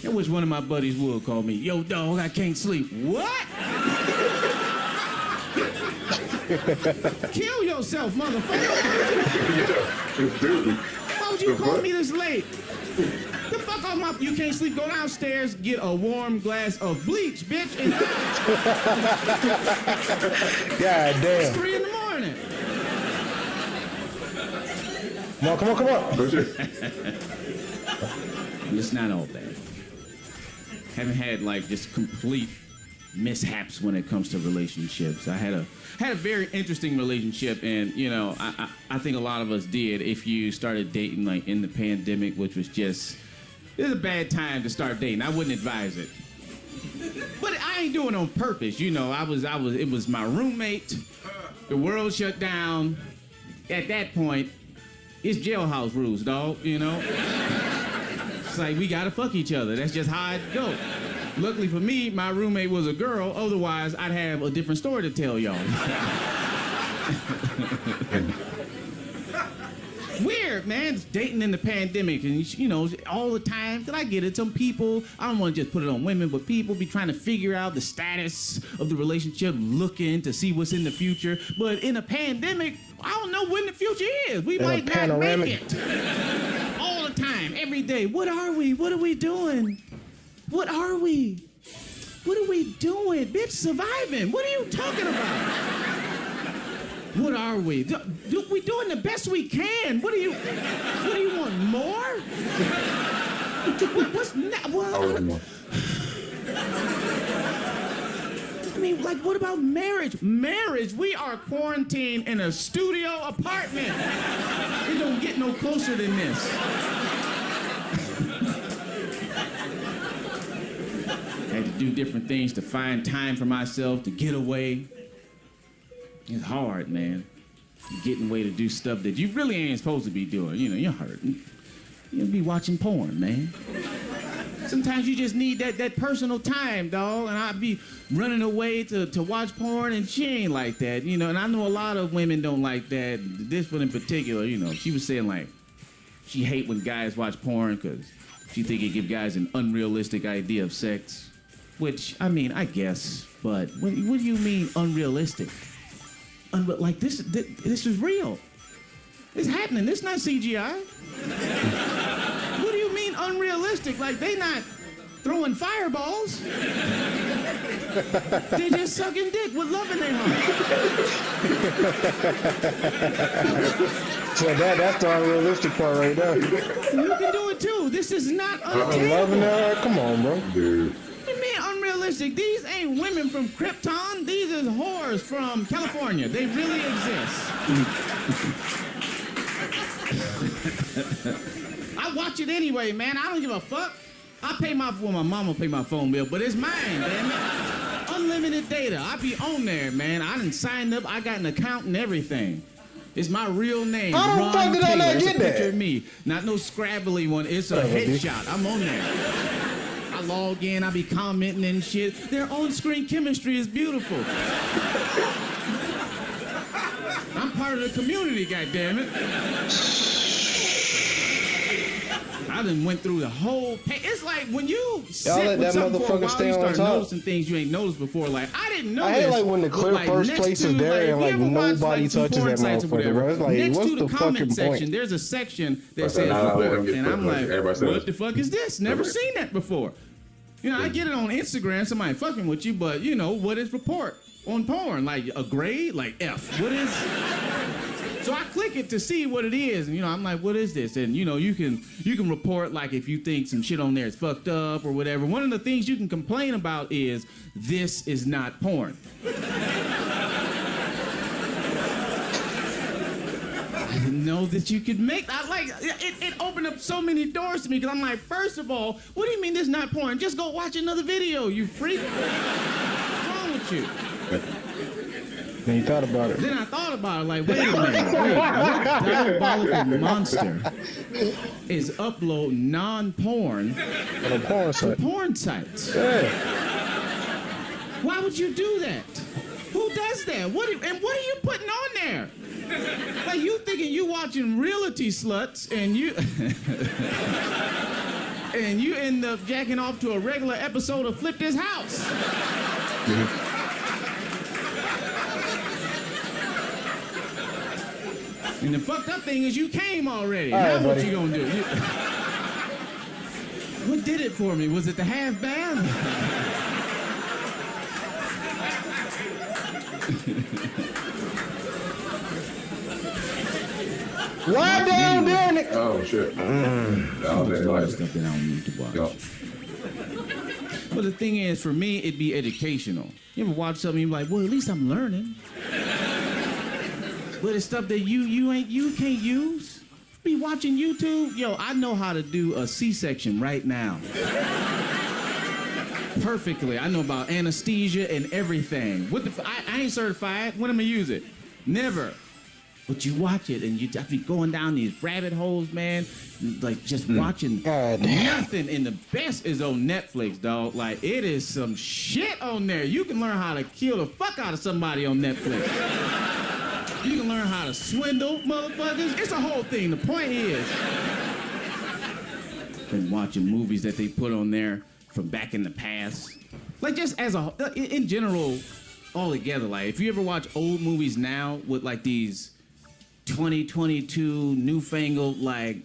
I wish one of my buddies would call me, yo, dog, I can't sleep. What? Kill yourself, motherfucker. Why would you call me this late? The fuck off my... You can't sleep, go downstairs, get a warm glass of bleach, bitch, and... God damn. It's 3 in the morning. Come on. It's not all bad. Haven't had like just complete mishaps when it comes to relationships. I had a very interesting relationship, and you know, I think a lot of us did. If you started dating like in the pandemic, which was just, it was a bad time to start dating. I wouldn't advise it. But I ain't doing it on purpose, you know. It was my roommate. The world shut down. At that point, it's jailhouse rules, dog. You know. It's like we gotta fuck each other. That's just how it go. Luckily for me, my roommate was a girl. Otherwise, I'd have a different story to tell y'all. Weird, man. It's dating in the pandemic, and you know, all the time. Cause I get it. Some people, I don't want to just put it on women, but people be trying to figure out the status of the relationship, looking to see what's in the future. But in a pandemic, I don't know when the future is. We might not make it. All the time, every day. What are we? What are we doing? What are we? What are we doing? Bitch, surviving. What are you talking about? What are we? We doing the best we can. What do you want? More? I mean, like, what about marriage? Marriage, we are quarantined in a studio apartment. It don't get no closer than this. I had to do different things to find time for myself, to get away. It's hard, man. Getting away to do stuff that you really ain't supposed to be doing. You know, you're hurting. You'll be watching porn, man. Sometimes you just need that personal time, dog. And I'd be running away to watch porn, and she ain't like that, you know. And I know a lot of women don't like that. This one in particular, you know, she was saying, like, she hate when guys watch porn because she think it give guys an unrealistic idea of sex. Which, I mean, I guess, but what do you mean unrealistic? Like, this is real. It's happening. This not CGI. What do you mean unrealistic? Like, they not throwing fireballs. They just sucking dick with love in their heart. So that's the unrealistic part right there. You can do it too. This is not unattainable. Loving that? Come on, bro. Dude. What do you mean unrealistic? These ain't women from Krypton. These is whores from California. They really exist. I watch it anyway, man. I don't give a fuck. My mama pay my phone bill, but it's mine, damn it. Unlimited data. I be on there, man. I done signed up. I got an account and everything. It's my real name. How the fuck did I not get that? Picture of me, not no scrabbly one. It's a headshot. I'm on there. I log in. I be commenting and shit. Their on-screen chemistry is beautiful. I'm part of the community, goddammit. I done went through the whole page. It's like when you sit with something for a while, you start noticing things you ain't noticed before. Like, I didn't know this. I hate like when the clear like, first place is there and like nobody touches that motherfucker, bro. It's like, next what's to the the comment fucking section, point? there's a section that says report. And I'm like, what the fuck is this? Never seen that before. You know, I get it on Instagram, somebody fucking with you, but you know, what is report on porn? Like a grade? Like F. What is... So I click it to see what it is, and you know, I'm like, what is this? And you know, you can report like if you think some shit on there is fucked up or whatever. One of the things you can complain about is this is not porn. I didn't know that you could make that. Like, it opened up so many doors to me because I'm like, first of all, what do you mean this is not porn? Just go watch another video, you freak. What's wrong with you? Then you thought about it. Then I thought about it, like, wait a minute, what diabolical monster is upload non-porn on a porn site? To porn sites? Yeah. Why would you do that? Who does that? What are you putting on there? Like, you thinking you watching reality sluts and you and you end up jacking off to a regular episode of Flip This House. Mm-hmm. And the fucked up thing is you came already. All now right, what buddy. you gonna do? What did it for me? Was it the half bath? Lie down there shit. Oh shit. All that stuff that I don't need to watch. But the thing is, for me, it'd be educational. You ever watch something, you're like, well, at least I'm learning. But it's stuff that you can't use. Be watching YouTube. Yo, I know how to do a C-section right now. Perfectly. I know about anesthesia and everything. I ain't certified. When am I use it? Never. But you watch it and you just be going down these rabbit holes, man. Like just watching nothing. And the best is on Netflix, dog. Like it is some shit on there. You can learn how to kill the fuck out of somebody on Netflix. You can learn how to swindle motherfuckers. It's a whole thing. The point is, been watching movies that they put on there from back in the past. Like just as a, in general, all together. Like if you ever watch old movies now with like these 2022 newfangled like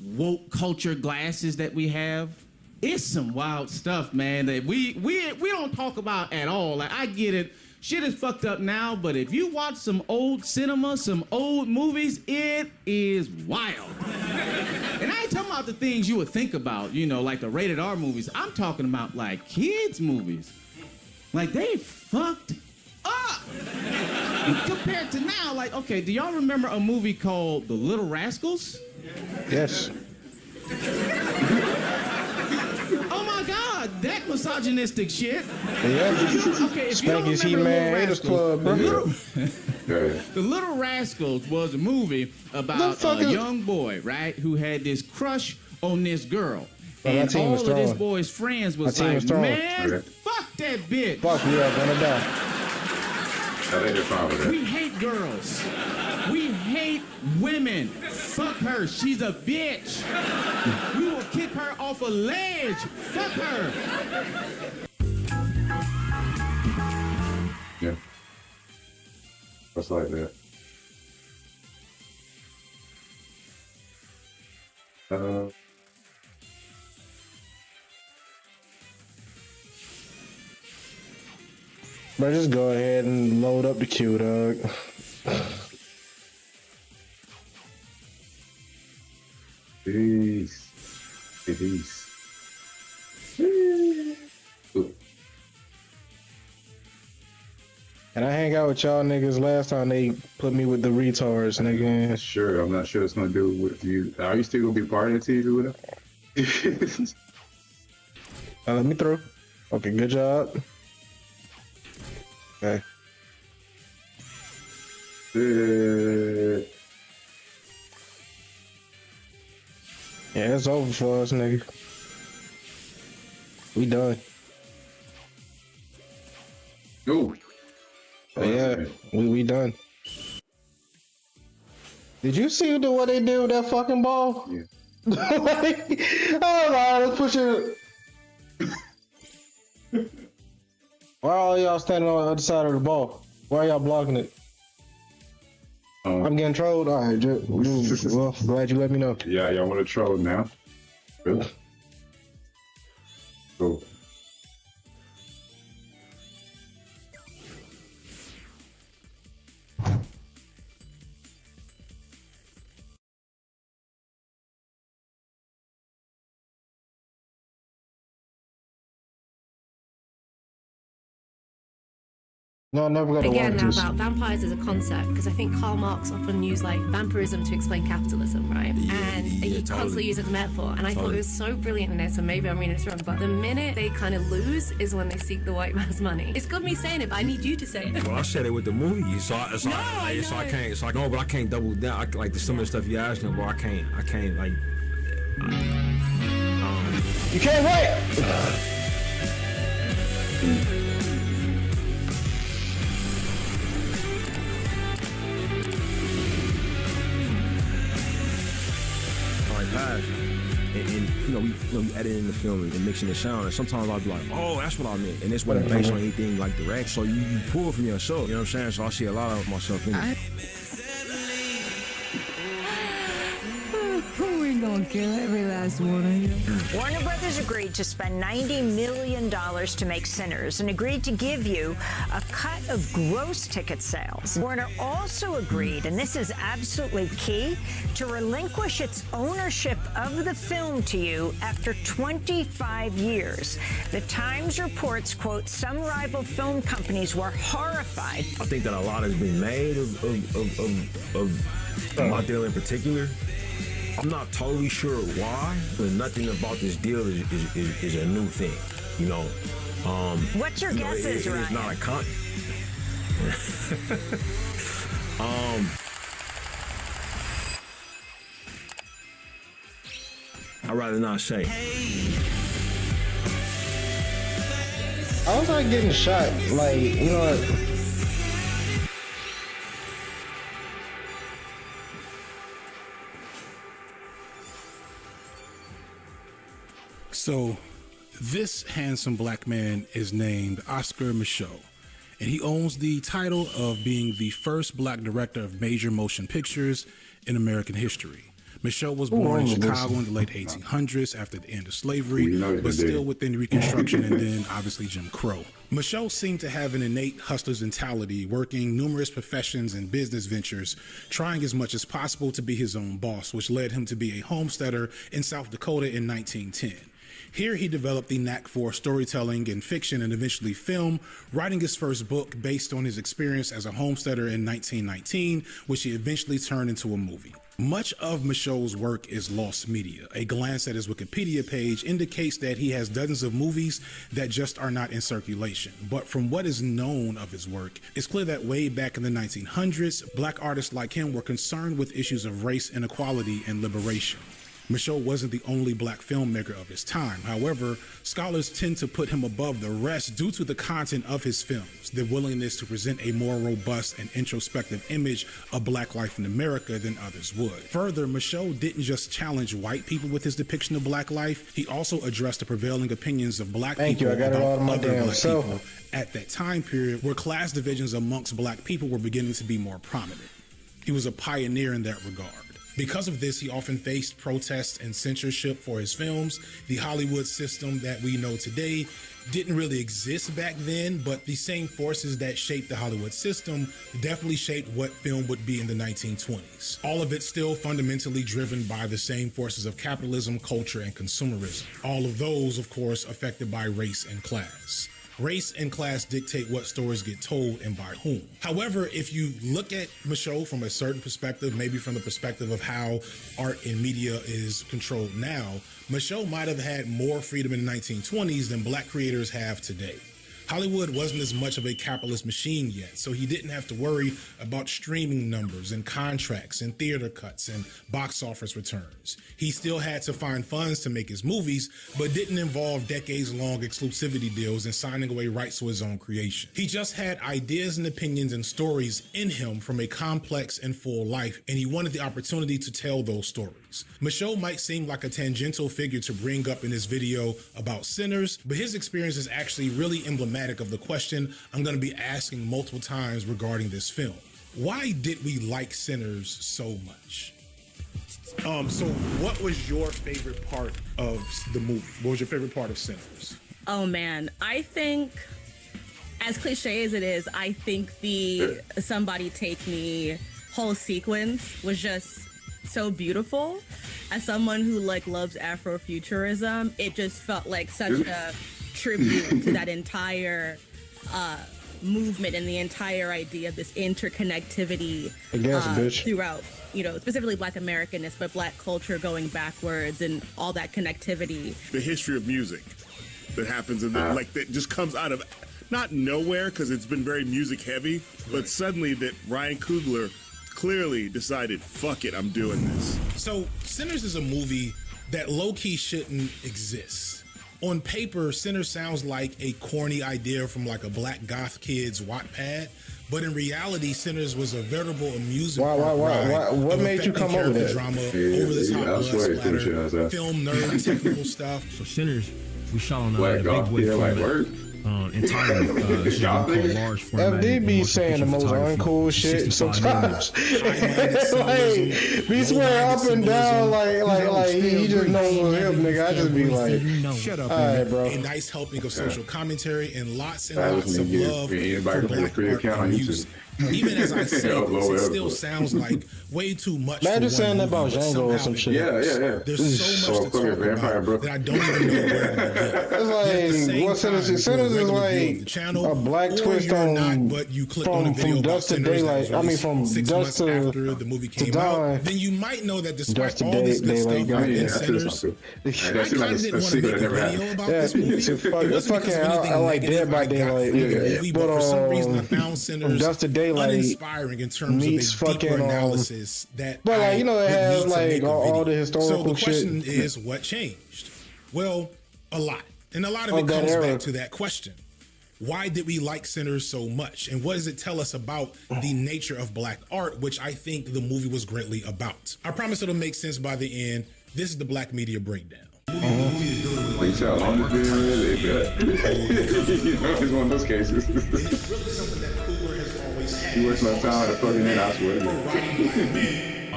woke culture glasses that we have, it's some wild stuff, man, that we don't talk about at all. Like I get it, shit is fucked up now, but if you watch some old cinema, some old movies, it is wild. And I ain't talking about the things you would think about, you know, like the rated R movies. I'm talking about like kids movies. Like they fucked up. Compared to now, like, okay, do y'all remember a movie called The Little Rascals? Yes. Oh my God, that misogynistic shit. Yeah. Okay, if you don't Spanky's remember He-Man Haters Club, bro. The Little Rascals was a movie about a young boy, right, who had this crush on this girl. And all of this boy's friends was like, man, fuck that bitch. Fuck yeah, gonna die. We hate girls. We hate women. Fuck her. She's a bitch. We will kick her off a ledge. Fuck her. Yeah. Just like that. Bro, just go ahead and load up the queue, dog. Peace. Peace. And I hang out with y'all niggas. Last time they put me with the retards, nigga. Sure, I'm not sure it's gonna do with you. Are you still gonna be part of the TV with them? Let me through. Okay, good job. Okay. Yeah, it's over for us, nigga. We done. Ooh. Yeah, we done. Did you see what they did with that fucking ball? Yeah. Oh my, let's push it. Why are all y'all standing on the other side of the ball? Why are y'all blocking it? I'm getting trolled. All right, well, glad you let me know. Yeah, y'all want to troll now? Really? Cool. No, I'm never gonna Again, watch now this. about vampires as a concept, because I think Karl Marx often used like vampirism to explain capitalism, right? And he constantly used it as a metaphor. And I thought it was so brilliant in this, and maybe I'm reading this wrong, but the minute they kind of lose is when they seek the white man's money. It's good me saying it, but I need you to say it. Well, I said it with the movie, so I can't, but I can't double down. Like some of the stuff you asked me, but I can't, like. You can't wait. And you know, we editing the film and mixing the sound, and sometimes I'll be like, oh, that's what I meant, and this wasn't based on anything like direct, so you pull from yourself, you know what I'm saying? So I see a lot of myself in it. We gonna gonna kill every last one of you. Warner Brothers agreed to spend $90 million to make Sinners and agreed to give you a cut of gross ticket sales. Warner also agreed, and this is absolutely key, to relinquish its ownership of the film to you after 25 years. The Times reports, quote, some rival film companies were horrified. I think that a lot has been made of my deal in particular. I'm not totally sure why, but nothing about this deal is a new thing, you know. What's your guesses, Ryan? It's not a con. I'd rather not say. I was like getting shot, like, you know what? So, this handsome black man is named Oscar Micheaux, and he owns the title of being the first black director of major motion pictures in American history. Micheaux was born in Chicago in the late 1800s after the end of slavery, but still within Reconstruction and then obviously Jim Crow. Micheaux seemed to have an innate hustler's mentality, working numerous professions and business ventures, trying as much as possible to be his own boss, which led him to be a homesteader in South Dakota in 1910. Here he developed the knack for storytelling and fiction and eventually film, writing his first book based on his experience as a homesteader in 1919, which he eventually turned into a movie. Much of Micheaux's work is lost media. A glance at his Wikipedia page indicates that he has dozens of movies that just are not in circulation. But from what is known of his work, it's clear that way back in the 1900s, black artists like him were concerned with issues of race inequality and liberation. Micheaux wasn't the only black filmmaker of his time. However, scholars tend to put him above the rest due to the content of his films, the willingness to present a more robust and introspective image of black life in America than others would. Further, Micheaux didn't just challenge white people with his depiction of black life, he also addressed the prevailing opinions of black people about other black people at that time period where class divisions amongst black people were beginning to be more prominent. He was a pioneer in that regard. Because of this, he often faced protests and censorship for his films. The Hollywood system that we know today didn't really exist back then, but the same forces that shaped the Hollywood system definitely shaped what film would be in the 1920s. All of it still fundamentally driven by the same forces of capitalism, culture, and consumerism. All of those, of course, affected by race and class. Race and class dictate what stories get told and by whom. However, if you look at Micheaux from a certain perspective, maybe from the perspective of how art and media is controlled now, Micheaux might have had more freedom in the 1920s than black creators have today. Hollywood wasn't as much of a capitalist machine yet, so he didn't have to worry about streaming numbers and contracts and theater cuts and box office returns. He still had to find funds to make his movies, but didn't involve decades-long exclusivity deals and signing away rights to his own creation. He just had ideas and opinions and stories in him from a complex and full life, and he wanted the opportunity to tell those stories. Micheaux might seem like a tangential figure to bring up in this video about Sinners, but his experience is actually really emblematic of the question I'm going to be asking multiple times regarding this film. Why did we like Sinners so much? So what was your favorite part of the movie? What was your favorite part of Sinners? Oh man, I think, as cliche as it is, I think the Somebody Take Me whole sequence was just so beautiful. As someone who loves Afrofuturism, it just felt like such a tribute to that entire movement and the entire idea of this interconnectivity throughout, specifically Black Americanness, but Black culture going backwards and all that connectivity. The history of music that happens in that just comes out of not nowhere because it's been very music heavy, but suddenly that Ryan Coogler clearly decided, fuck it, I'm doing this. So Sinners is a movie that low-key shouldn't exist. On paper, Sinners sounds like a corny idea from like a black goth kid's Wattpad, but in reality, Sinners was a veritable amusement ride. What made you come over that? Drama, over-the-top blood splatter, film nerd, technical stuff. So Sinners, we shot on Black the big boy format. entitled this is called large format. FD be saying the most uncool shit sometimes. Like, be swearing up and down like he just knows him, nigga. I just be like, shut up, all right, bro. A nice helping of social commentary and lots That of was love anybody for can put a black free art account on and YouTube. music. Even as I say this, it still Lord. sounds like way too much. Man, for just one saying that movie, about but Django or somehow some it shit. works. There's so much to talk about that I don't even know where to begin. It's like, what Sinners is like a black twist on but you click on a video from about dusk to Sinners that daylight. was I mean, released from 6 dusk months to after the movie came out, then you might know that despite Dusk to all this good stuff daylight. in Yeah, Sinners, I That's kind like of a didn't want to secret make that a never video happened. about this movie. It wasn't because of anything I like negative Dead by I got Daylight. from the movie, but for some reason I found Sinners Dusk to Daylight uninspiring in terms meets of a deeper fucking analysis that but like, you know, it would has need to like make a all the video. historical So the question shit. is, what changed? Well, a lot. And a lot of Of it that comes era. back to that question. Why did we like Sinners so much? And what does it tell us about the nature of black art, which I think the movie was greatly about? I promise it'll make sense by the end. This is the Black Media Breakdown. Like, you tell long as being really good. You know, it's one of those cases. He works my time to fucking in, I swear. I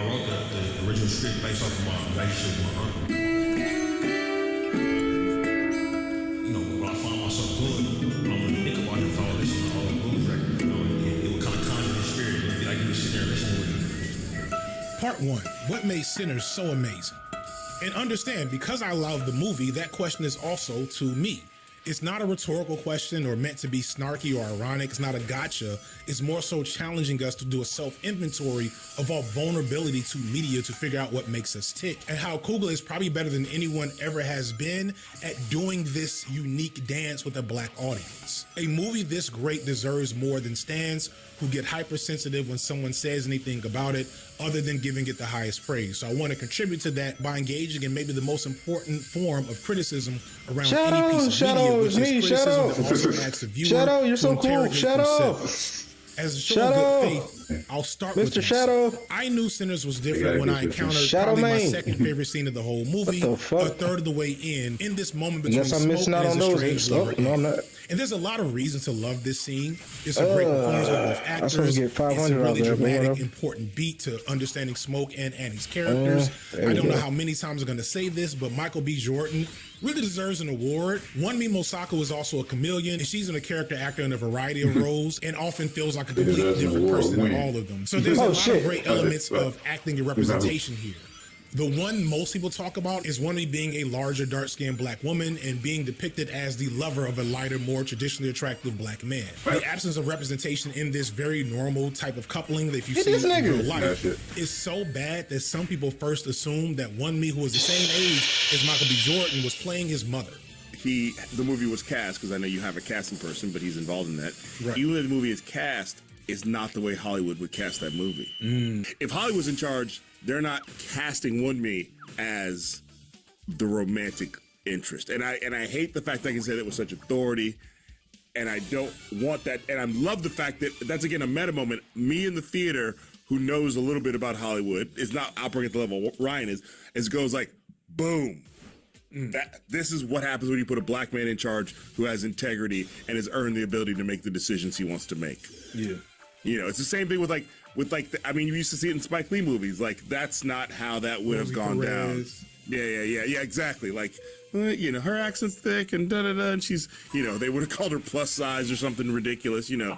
wrote the original script based off of my relationship with my uncle. You know, when I found myself doing, I'm gonna think about it if I was listening to all the blues records, you know, and it would kind of conjure the spirit. It would be like you were sitting there listening with it. Part 1, what made Sinners so amazing? And understand, because I love the movie, that question is also to me. It's not a rhetorical question or meant to be snarky or ironic. It's not a gotcha. It's more so challenging us to do a self-inventory of our vulnerability to media to figure out what makes us tick, and how Coogler is probably better than anyone ever has been at doing this unique dance with a black audience. A movie this great deserves more than stands who get hypersensitive when someone says anything about it other than giving it the highest praise. So I want to contribute to that by engaging in maybe the most important form of criticism around any piece of media, which is criticism that also asks the viewer Shadow, you're to so cool. interrogate Shadow. themselves. As a show Shadow. of good faith, I'll start with Mr. this. Shadow. I knew Sinners was different when I encountered Shadow probably my Man. second favorite scene of the whole movie, What the fuck? a third of the way in this moment between Unless I'm Smoke missing out and on his those. estranged Oh, lover. no, I'm not. And there's a lot of reasons to love this scene. It's a great performance by both I'm actors. supposed to get It's a 500 out really there, but dramatic, whatever. important beat to understanding Smoke and Annie's characters. there I we don't know go. how many times I'm going to say this, but Michael B. Jordan really deserves an award. Wunmi Mosaku is also a chameleon, and she's a character actor in a variety of roles and often feels like a completely deserves an different award person in win. all of them. So there's a lot of great elements of acting and representation here. The one most people talk about is Wunmi being a larger, dark-skinned black woman and being depicted as the lover of a lighter, more traditionally attractive black man. The absence of representation in this very normal type of coupling that if you Hit see this in nigga. real life That's it. is so bad that some people first assume that Wunmi, who was the same age as Michael B. Jordan, was playing his mother. The movie was cast, because I know you have a casting person, but he's involved in that. Right. Even if the movie is cast, it's not the way Hollywood would cast that movie. If Hollywood was in charge, they're not casting Wunmi as the romantic interest. And I hate the fact that I can say that with such authority, and I don't want that. And I love the fact that that's, again, a meta moment. Me in the theater, who knows a little bit about Hollywood, is not operating at the level Ryan is goes like, boom. This is what happens when you put a black man in charge who has integrity and has earned the ability to make the decisions he wants to make. Yeah. You know, it's the same thing with I mean, you used to see it in Spike Lee movies. Like, that's not how that would have gone down. Yeah, exactly. Like, you know, her accent's thick and da-da-da, and she's, you know, they would have called her plus size or something ridiculous, you know.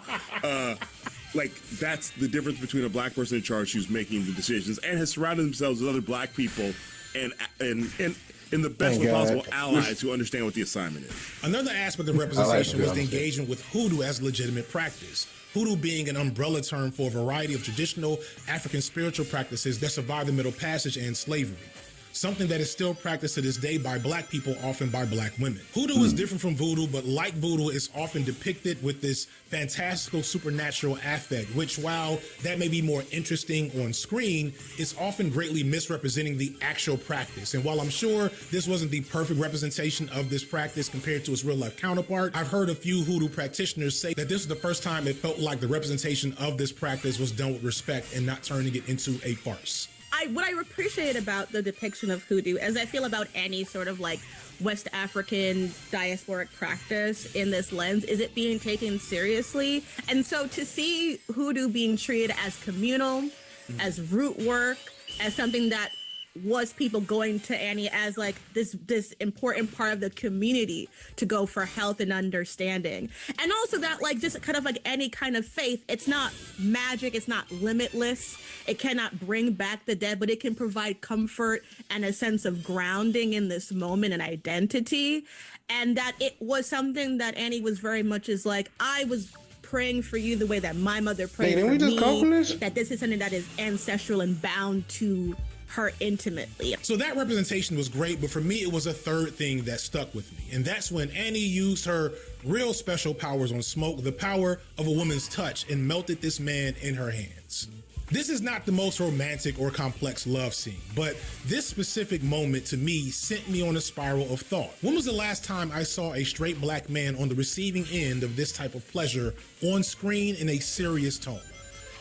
Like, that's the difference between a black person in charge who's making the decisions and has surrounded themselves with other black people and in the best way possible allies who understand what the assignment is. Another aspect of representation was the engagement with hoodoo as legitimate practice. Hoodoo being an umbrella term for a variety of traditional African spiritual practices that survived the Middle Passage and slavery. Something that is still practiced to this day by black people, often by black women. Hoodoo is different from voodoo, but like voodoo, is often depicted with this fantastical supernatural affect, which, while that may be more interesting on screen, is often greatly misrepresenting the actual practice. And while I'm sure this wasn't the perfect representation of this practice compared to its real life counterpart, I've heard a few hoodoo practitioners say that this was the first time it felt like the representation of this practice was done with respect and not turning it into a farce. what I appreciate about the depiction of hoodoo, as I feel about any sort of like West African diasporic practice in this lens, is it being taken seriously. And so to see hoodoo being treated as communal, as root work, as something that was people going to Annie as like this important part of the community to go for health and understanding. And also that like just kind of like any kind of faith, it's not magic, it's not limitless, it cannot bring back the dead, but it can provide comfort and a sense of grounding in this moment and identity. And that it was something that Annie was very much is like, I was praying for you the way that my mother prayed for me, that this is something that is ancestral and bound to her intimately. So that representation was great, but for me, it was a third thing that stuck with me. And that's when Annie used her real special powers on Smoke, the power of a woman's touch, and melted this man in her hands. This is not the most romantic or complex love scene, but this specific moment to me sent me on a spiral of thought. When was the last time I saw a straight black man on the receiving end of this type of pleasure on screen in a serious tone?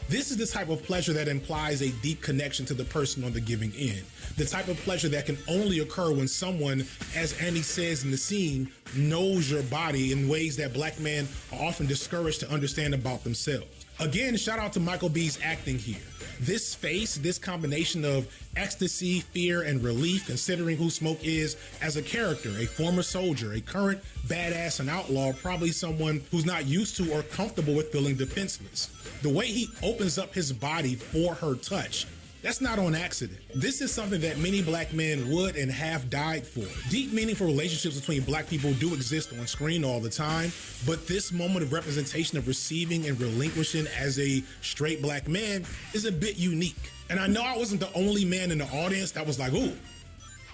This is the type of pleasure that implies a deep connection to the person on the giving end. The type of pleasure that can only occur when someone, as Annie says in the scene, knows your body in ways that black men are often discouraged to understand about themselves. Again, shout out to Michael B's acting here. This face, this combination of ecstasy, fear, and relief, considering who Smoke is as a character, a former soldier, a current badass and outlaw, probably someone who's not used to or comfortable with feeling defenseless. The way he opens up his body for her touch, that's not on accident. This is something that many black men would and have died for. Deep, meaningful relationships between black people do exist on screen all the time, but this moment of representation of receiving and relinquishing as a straight black man is a bit unique. And I know I wasn't the only man in the audience that was like, ooh,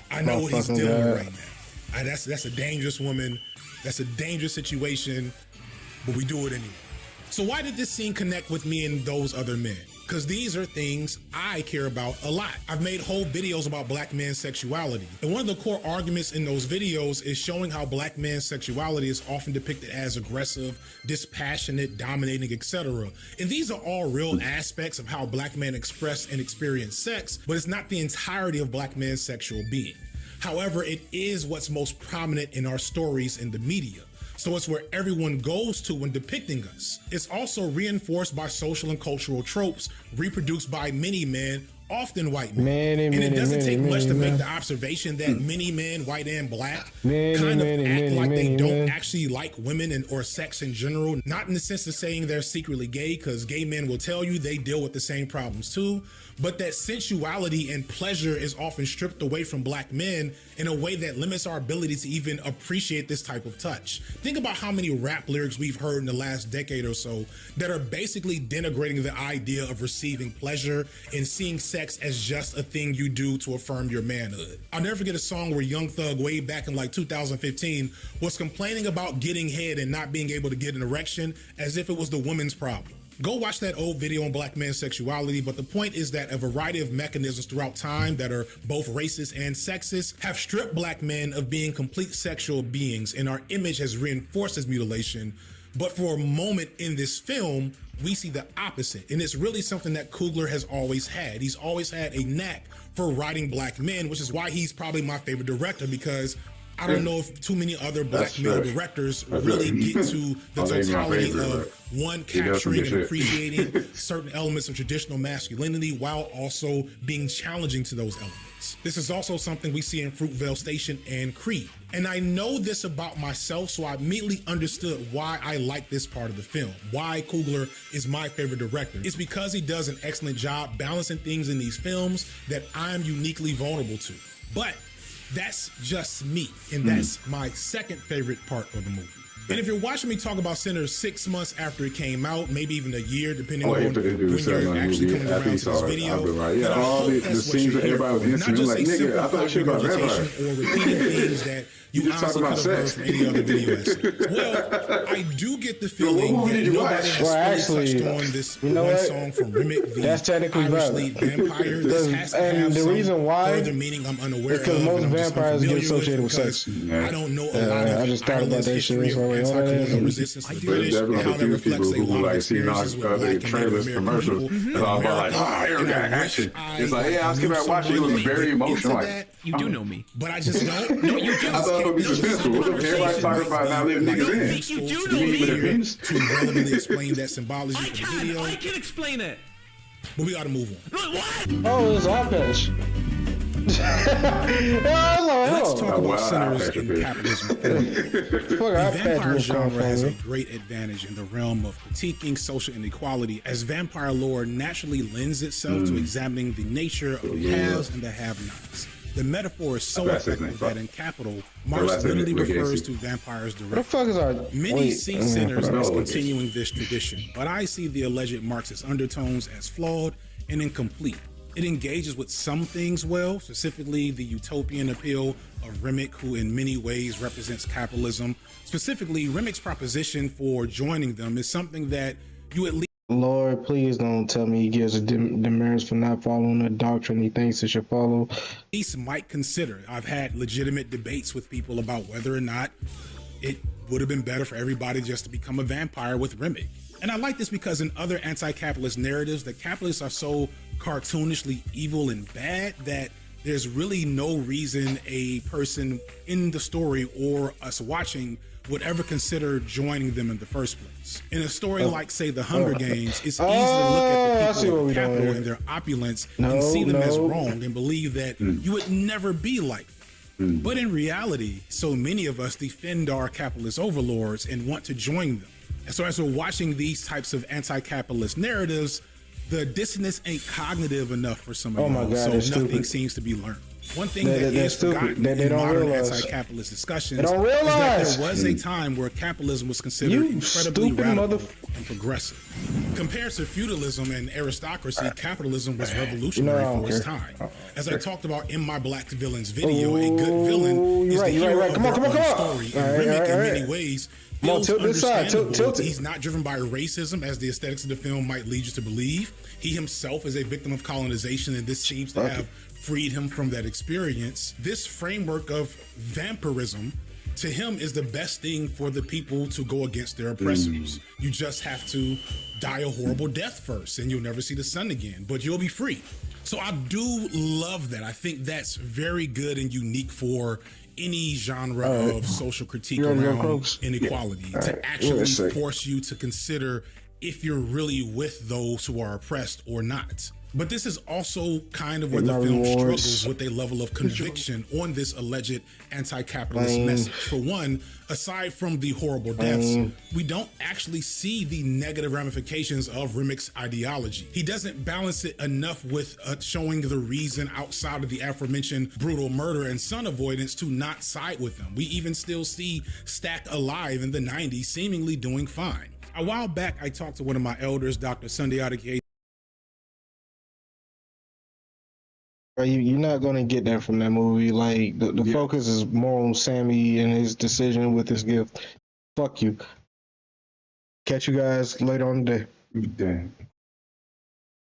I know what he's dealing with right now. That's a dangerous woman. That's a dangerous situation, but we do it anyway. So why did this scene connect with me and those other men? Because these are things I care about a lot. I've made whole videos about black men's sexuality. And one of the core arguments in those videos is showing how black men's sexuality is often depicted as aggressive, dispassionate, dominating, etc. And these are all real aspects of how black men express and experience sex, but it's not the entirety of black men's sexual being. However, it is what's most prominent in our stories in the media. So it's where everyone goes to when depicting us. It's also reinforced by social and cultural tropes reproduced by many men, often white men. And it doesn't take much to make the observation that many men, white and black, kind of act like they don't actually like women and or sex in general. Not in the sense of saying they're secretly gay, because gay men will tell you they deal with the same problems too, but that sensuality and pleasure is often stripped away from black men in a way that limits our ability to even appreciate this type of touch. Think about how many rap lyrics we've heard in the last decade or so that are basically denigrating the idea of receiving pleasure and seeing sex as just a thing you do to affirm your manhood. I'll never forget a song where Young Thug, way back in like 2015, was complaining about getting head and not being able to get an erection as if it was the woman's problem. Go watch that old video on black men's sexuality, but the point is that a variety of mechanisms throughout time that are both racist and sexist have stripped black men of being complete sexual beings, and our image has reinforced this mutilation. But for a moment in this film, we see the opposite, and it's really something that Coogler has always had. He's always had a knack for writing black men, which is why he's probably my favorite director, because I don't know if too many other black male directors really get to the totality of one, capturing and appreciating certain elements of traditional masculinity while also being challenging to those elements. This is also something we see in Fruitvale Station and Creed. And I know this about myself, so I immediately understood why I like this part of the film, why Coogler is my favorite director. It's because he does an excellent job balancing things in these films that I'm uniquely vulnerable to. But that's just me, and that's my second favorite part of the movie. And if you're watching me talk about Sinners 6 months after it came out, maybe even a year, depending on when you're actually coming around to this video, then I hope that's what you're here for. Not just a simple regurgitation or repeating things that You just talking honestly about could have heard sex. from any other video essay. Well, I do get the feeling what that did you nobody watch? has Well, fully actually, touched on this you know one what? song from Remick, the That's technically Irish valid. lead vampire. This has to And have the some reason why further meaning I'm unaware because of. most and I'm just vampires get unfamiliar associated with because sex. I don't know a lot of I just thought about Ireland's that shit. history So of like, anti-colonial oh, resistance to the But British and definitely how a that few reflects people a who lot of like see experiences with the black and Native trailers, American commercials, people and in all about like, America. oh, here we And got I wish action. I, It's like, yeah, I was knew gonna watch it. It someone was very into emotional. Like, that. You do know me. But I just don't. No, you do. I thought it would be suspenseful. What if everybody's talking about not letting niggas in? think you do You know mean me. with a penis? To relevantly explain that symbology for the video. I can explain it. But we gotta move on. What? Oh, it's eye patch. Let's talk about wow, sinners that's in good. capitalism. Fuck, The eye patch vampire was genre has a coming. great advantage in the realm of critiquing social inequality, as vampire lore naturally lends itself to examining the nature of the haves and the have-nots. The metaphor is so That's his effective name, that in Capital, That's Marx his literally name, refers Legacy. to vampires What the directly. fuck is our? Many wait, see sinners no, as it's- continuing this tradition, but I see the alleged Marxist undertones as flawed and incomplete. It engages with some things well, specifically the utopian appeal of Remick, who in many ways represents capitalism. Specifically, Remick's proposition for joining them is something that you at Lord, please don't tell me he gives a demerits for not following a doctrine he thinks it should follow. least might consider. I've had legitimate debates with people about whether or not it would have been better for everybody just to become a vampire with Remick. And I like this because in other anti-capitalist narratives, the capitalists are so cartoonishly evil and bad that there's really no reason a person in the story or us watching would ever consider joining them in the first place. In a story like, say, The Hunger Games, it's easy to look at the people of the capital and their opulence and see them as wrong and believe that you would never be like them. But in reality, so many of us defend our capitalist overlords and want to join them. And so as we're watching these types of anti-capitalist narratives, the dissonance ain't cognitive enough for some of Oh my y'all, God, so that's nothing stupid. seems to be learned. One thing They're that is stupid. forgotten They in don't modern realize. anti-capitalist discussions They don't is that realize. there was a time where capitalism was considered You incredibly stupid radical and progressive. Compared to feudalism and aristocracy, capitalism was revolutionary I don't for its care. time. As I talked about in my Black Villains video, a good villain is the you're hero right. of Come their on, come on, own come on. story, All and right, Remick all in right. many ways Come on, feels tilt this side, understandable. tilt it. He's not driven by racism, as the aesthetics of the film might lead you to believe. He himself is a victim of colonization, and this seems to have freed him from that experience. This framework of vampirism to him is the best thing for the people to go against their oppressors. You just have to die a horrible death first and you'll never see the sun again, but you'll be free. So I do love that. I think that's very good and unique for any genre of social critique You wanna go around close? inequality, Yeah. All to right. actually Wait a sec. force you to consider if you're really with those who are oppressed or not. But this is also kind of where Get the my film rewards. struggles with a level of conviction on this alleged anti-capitalist Lame. message. For one, aside from the horrible deaths, we don't actually see the negative ramifications of Remick's ideology. He doesn't balance it enough with showing the reason outside of the aforementioned brutal murder and son avoidance to not side with them. We even still see Stack alive in the 90s, seemingly doing fine. A while back, I talked to one of my elders, Dr. Sunday Adike. Bro, you're not gonna get that from that movie. Like the focus is more on Sammy and his decision with his gift. Fuck you. Catch you guys later on today. Damn.